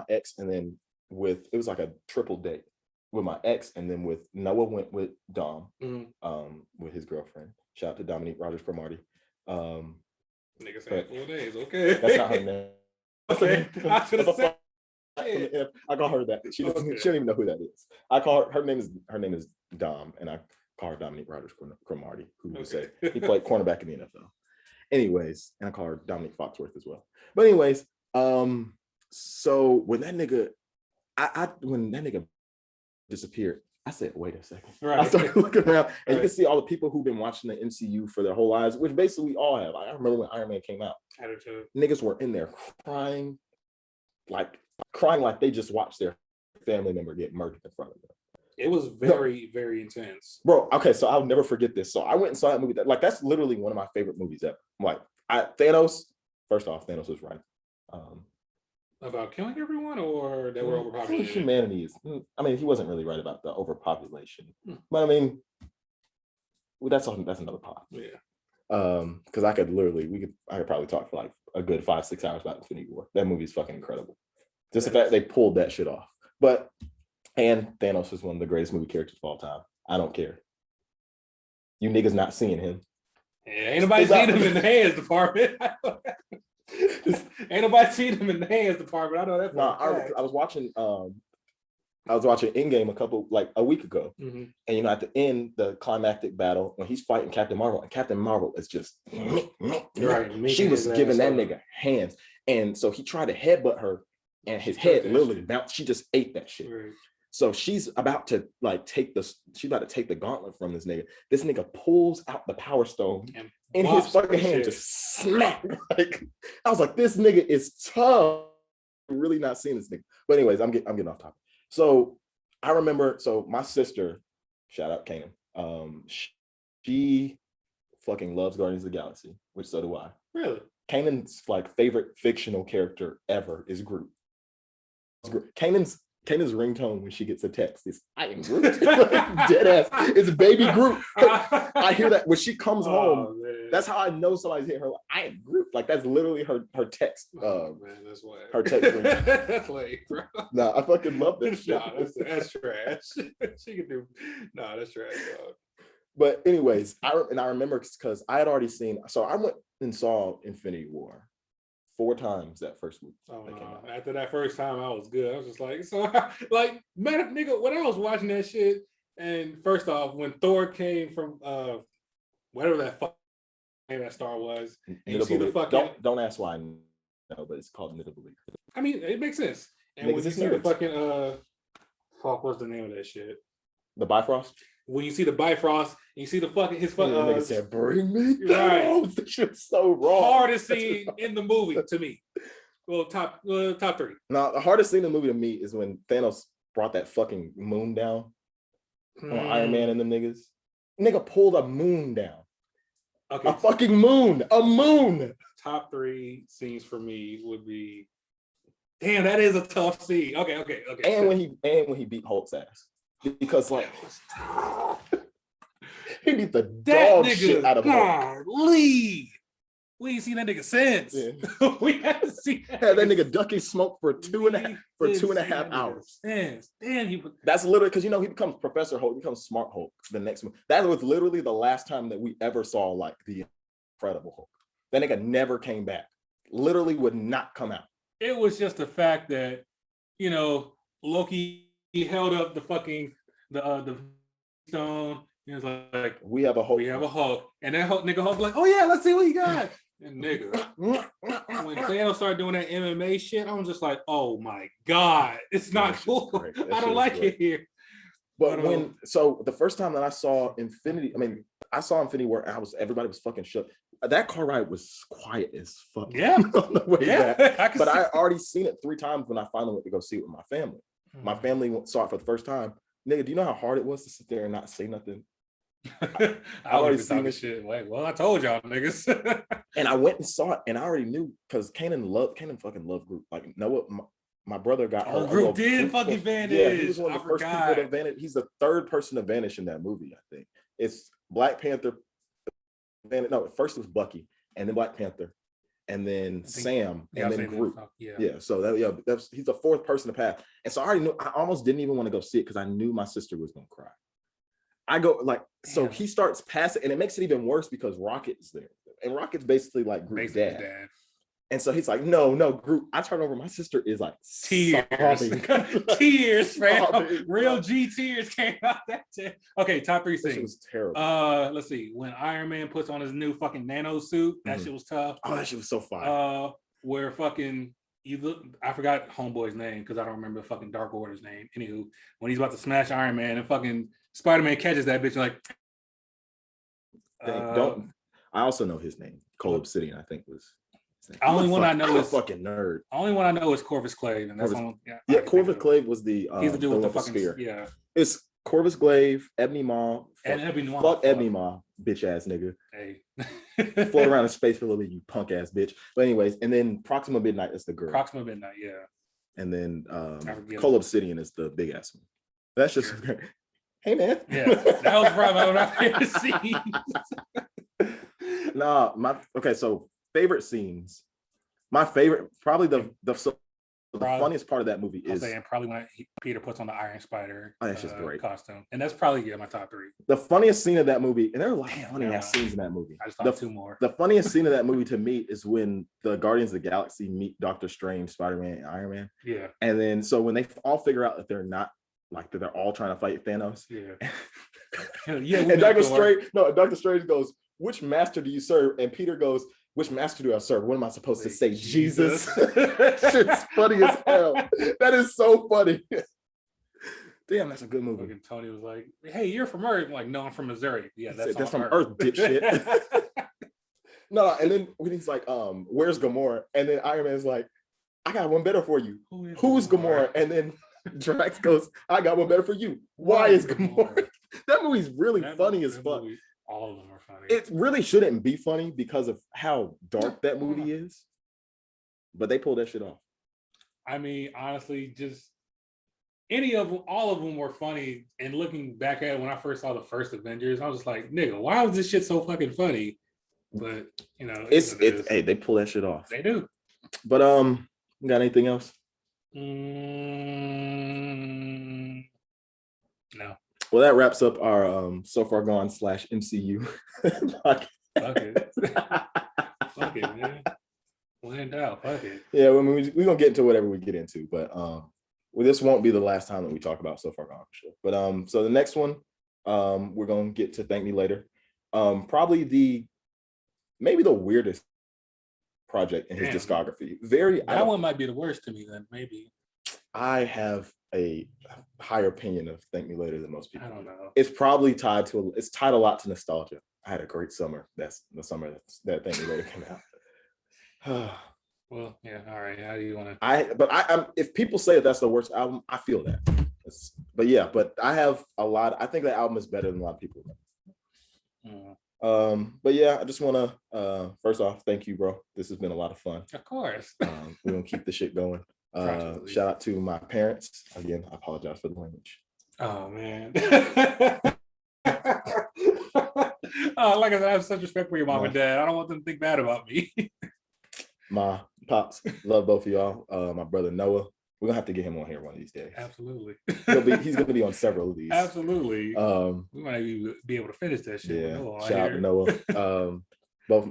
ex, and then it was like a triple date with my ex, and then with Noah went with Dom, with his girlfriend. Shout out to Dominique Rogers-Cromartie. Nigga said 4 days, okay. That's not her name. Okay. I call her that. She don't even know who that is. I call her name is Dom, and I call her Dominique Rogers-Cromartie, who would say he played cornerback in the NFL. Anyways, and I call her Dominique Foxworth as well. But anyways, so when that nigga disappeared, I said, wait a second. Right. I started looking around, and you can see all the people who've been watching the MCU for their whole lives, which basically we all have. I remember when Iron Man came out. Niggas were in there crying like they just watched their family member get murdered in front of them. It was very, very intense. Bro, okay, so I'll never forget this. So I went and saw that movie. That's literally one of my favorite movies ever. Like, Thanos, first off, Thanos was right. About killing everyone, or that we're overpopulated? Humanity is, I mean, he wasn't really right about the overpopulation. But I mean, that's another pod. Yeah. Because I could probably talk for like a good 5-6 hours about Infinity War. That movie is fucking incredible. Just the fact they pulled that shit off. And Thanos is one of the greatest movie characters of all time. I don't care. You niggas not seeing him. Yeah, ain't nobody seen him in the hands department. Ain't nobody seen him in the hands department. I know that. No, I was watching Endgame a week ago. And at the end, the climactic battle when he's fighting Captain Marvel, and Captain Marvel is just right. She was giving that nigga hands, and so he tried to headbutt her, and his head literally bounced. She just ate that shit. Right. So she's about to take the gauntlet from this nigga. This nigga pulls out the Power Stone in his fucking hand, just smack. Like, I was like, this nigga is tough. I'm really not seeing this nigga. But anyways, I'm getting off topic. So I remember, my sister, shout out Kanan, she fucking loves Guardians of the Galaxy, which so do I. Really? Kanan's favorite fictional character ever is Groot. Kanan's ringtone when she gets a text is "I am Groot." Dead ass. It's baby Groot. I hear that when she comes home. Man. That's how I know somebody's hitting her. I am Groot. That's literally her text. Man, that's why. Her text. That's lame, bro. Nah, I fucking love that shit. Nah, that's trash. She can do. Nah, that's trash, dog. But anyways, I remember because I had already seen. So I went and saw Infinity War 4 times that first week. Oh no! After that first time, I was good. I was just man, nigga, when I was watching that shit, and first off, when Thor came from whatever that name that star was, and you see the fucking don't ask why I know, but it's called Nidalee. I mean, it makes sense. And when you see the fucking what's the name of that shit? The Bifrost. When you see the Bifrost, and you see the fucking nigga said, "Bring me down." Right. This shit's so wrong. Hardest scene in the movie to me. Well, top 3. Now, the hardest scene in the movie to me is when Thanos brought that fucking moon down on Iron Man and them niggas. Nigga pulled a moon down. Okay, a fucking moon. A moon. Top 3 scenes for me would be. Damn, that is a tough scene. Okay. And when he beat Hulk's ass. Because he beat the dog shit out of him. We ain't seen that nigga since. Yeah. We haven't seen that. That nigga ducking smoke for two and a half hours. Damn, that's literally because he becomes Professor Hulk, he becomes Smart Hulk. The next one. That was literally the last time that we ever saw the Incredible Hulk. That nigga never came back. Literally would not come out. It was just the fact that Loki. He held up the fucking the stone. He was like, "We have a Hulk. We have a Hulk." And that nigga Hulk was like, "Oh yeah, let's see what you got." And nigga, when Thanos started doing that MMA shit, I was just like, "Oh my god, it's not cool. I don't like it here." But the first time that I saw Infinity War, everybody was fucking shook. That car ride was quiet as fuck. Yeah, on the way back. But I already seen it 3 times when I finally went to go see it with my family. My family saw it for the first time. Nigga, do you know how hard it was to sit there and not say nothing? I already seen this shit. Well, I told y'all niggas. And I went and saw it, and I already knew because Kanan fucking loved Groot. Noah, my brother got hurt. Groot did fucking vanish. Yeah, he was one of the first people to vanish. He's the 3rd person to vanish in that movie, I think. It's Black Panther. No, first it was Bucky, and then Black Panther. And then Sam, and then Groot. Yeah. So he's the 4th person to pass. And so I already knew. I almost didn't even want to go see it because I knew my sister was gonna cry. I go so he starts passing, and it makes it even worse because Rocket is there, and Rocket's basically Groot's dad. And so he's like, no, Groot. I turn over. My sister is tears, tears, man. Real G tears came out that day. Okay, top 3 scenes. It was terrible. Let's see. When Iron Man puts on his new fucking nano suit, that shit was tough. Oh, that shit was so fire. Where fucking I forgot Homeboy's name because I don't remember fucking Dark Order's name. Anywho, when he's about to smash Iron Man and fucking Spider-Man catches that bitch I also know his name. Cole Obsidian, I think was. Only one I know is fucking nerd. Only one I know is Corvus Clave, and that's Corvus Clave was the he's the dude with the fucking spear. Yeah, it's Corvus Glaive, Ebony Maw, And Ebony Maw. Fuck Ebony Maw, bitch ass nigga. Hey. Float around in space for a little, you punk ass bitch. But anyways, and then Proxima Midnight is the girl. Proxima Midnight, yeah. And then Cole Obsidian is the big ass one. That's just great. Hey man. Yeah, that was probably one of my favorite scenes. So favorite scenes. My favorite, probably the funniest part of that movie is probably when Peter puts on the Iron Spider that's just great costume, and that's probably my top 3. The funniest scene of that movie, and there are a lot of funny ass scenes in that movie. I just thought 2 more. The funniest scene of that movie to me is when the Guardians of the Galaxy meet Doctor Strange, Spider-Man, and Iron Man. Yeah, and then so when they all figure out that they're not like that, they're all trying to fight Thanos. Yeah, and Doctor Strange goes, "Which master do you serve?" And Peter goes, "Which master do I serve? What am I supposed to say? Jesus." That shit's funny as hell. That is so funny. Damn, that's a good movie. And Tony was like, "Hey, you're from Earth." I'm like, "No, I'm from Missouri." Yeah, that's from Earth, dipshit. No, and then when he's like, "Where's Gamora?" And then Iron Man's like, "I got one better for you." Who's Gamora? And then Drax goes, "I got one better for you. Why is Gamora?" That movie's really funny as fuck. All of them are funny. It really shouldn't be funny because of how dark that movie is, but they pulled that shit off. I mean, honestly, just all of them were funny. And looking back at it, when I first saw the first Avengers, I was just like, "Nigga, why was this shit so fucking funny?" But hey, they pull that shit off. They do. But you got anything else? No. Well, that wraps up our So Far Gone /MCU podcast. Fuck it. Fuck it, man. When in doubt, fuck it. Yeah, we're gonna get into whatever we get into, but this won't be the last time that we talk about So Far Gone, for sure. But so the next one, we're gonna get to Thank Me Later. Probably maybe the weirdest project in his discography. That one might be the worst to me then, maybe. I have a higher opinion of Thank Me Later than most people. I don't know. It's probably tied a lot to nostalgia. I had a great summer. That's the summer that Thank Me Later came out. Well, yeah, all right. How do you want to? If people say that's the worst album, I feel that. But I have a lot. I think the album is better than a lot of people. But yeah, I just want to first off, thank you, bro. This has been a lot of fun. Of course. We're gonna keep the shit going. Shout out to my parents. Again, I apologize for the language. Oh man. Like I said, I have such respect for your mom and dad. I don't want them to think bad about me. My pops, love both of y'all. My brother Noah. We're gonna have to get him on here one of these days. Absolutely. He's gonna be on several of these. Absolutely. We might even be able to finish that shit. Yeah. Shout out to Noah. Both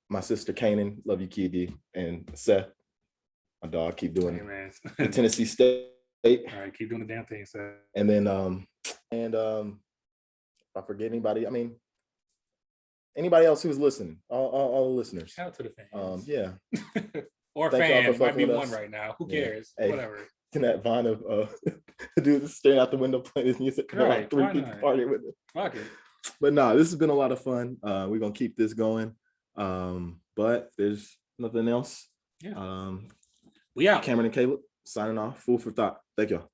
my sister Kanan, love you, Kiki, and Seth. My dog, keep doing it. Tennessee State. All right, keep doing the damn thing, Seth. And then if I forget anybody, I mean anybody else who's listening, all the listeners. Shout out to the fans. Yeah. Or fans might be one right now. Who cares? Hey, whatever. In that vine of dude staring out the window playing his music. Right, like 3 people partying with it. Fuck it. But no, this has been a lot of fun. We're gonna keep this going. But there's nothing else. Yeah. We out. Cameron and Caleb signing off. Food for thought. Thank y'all.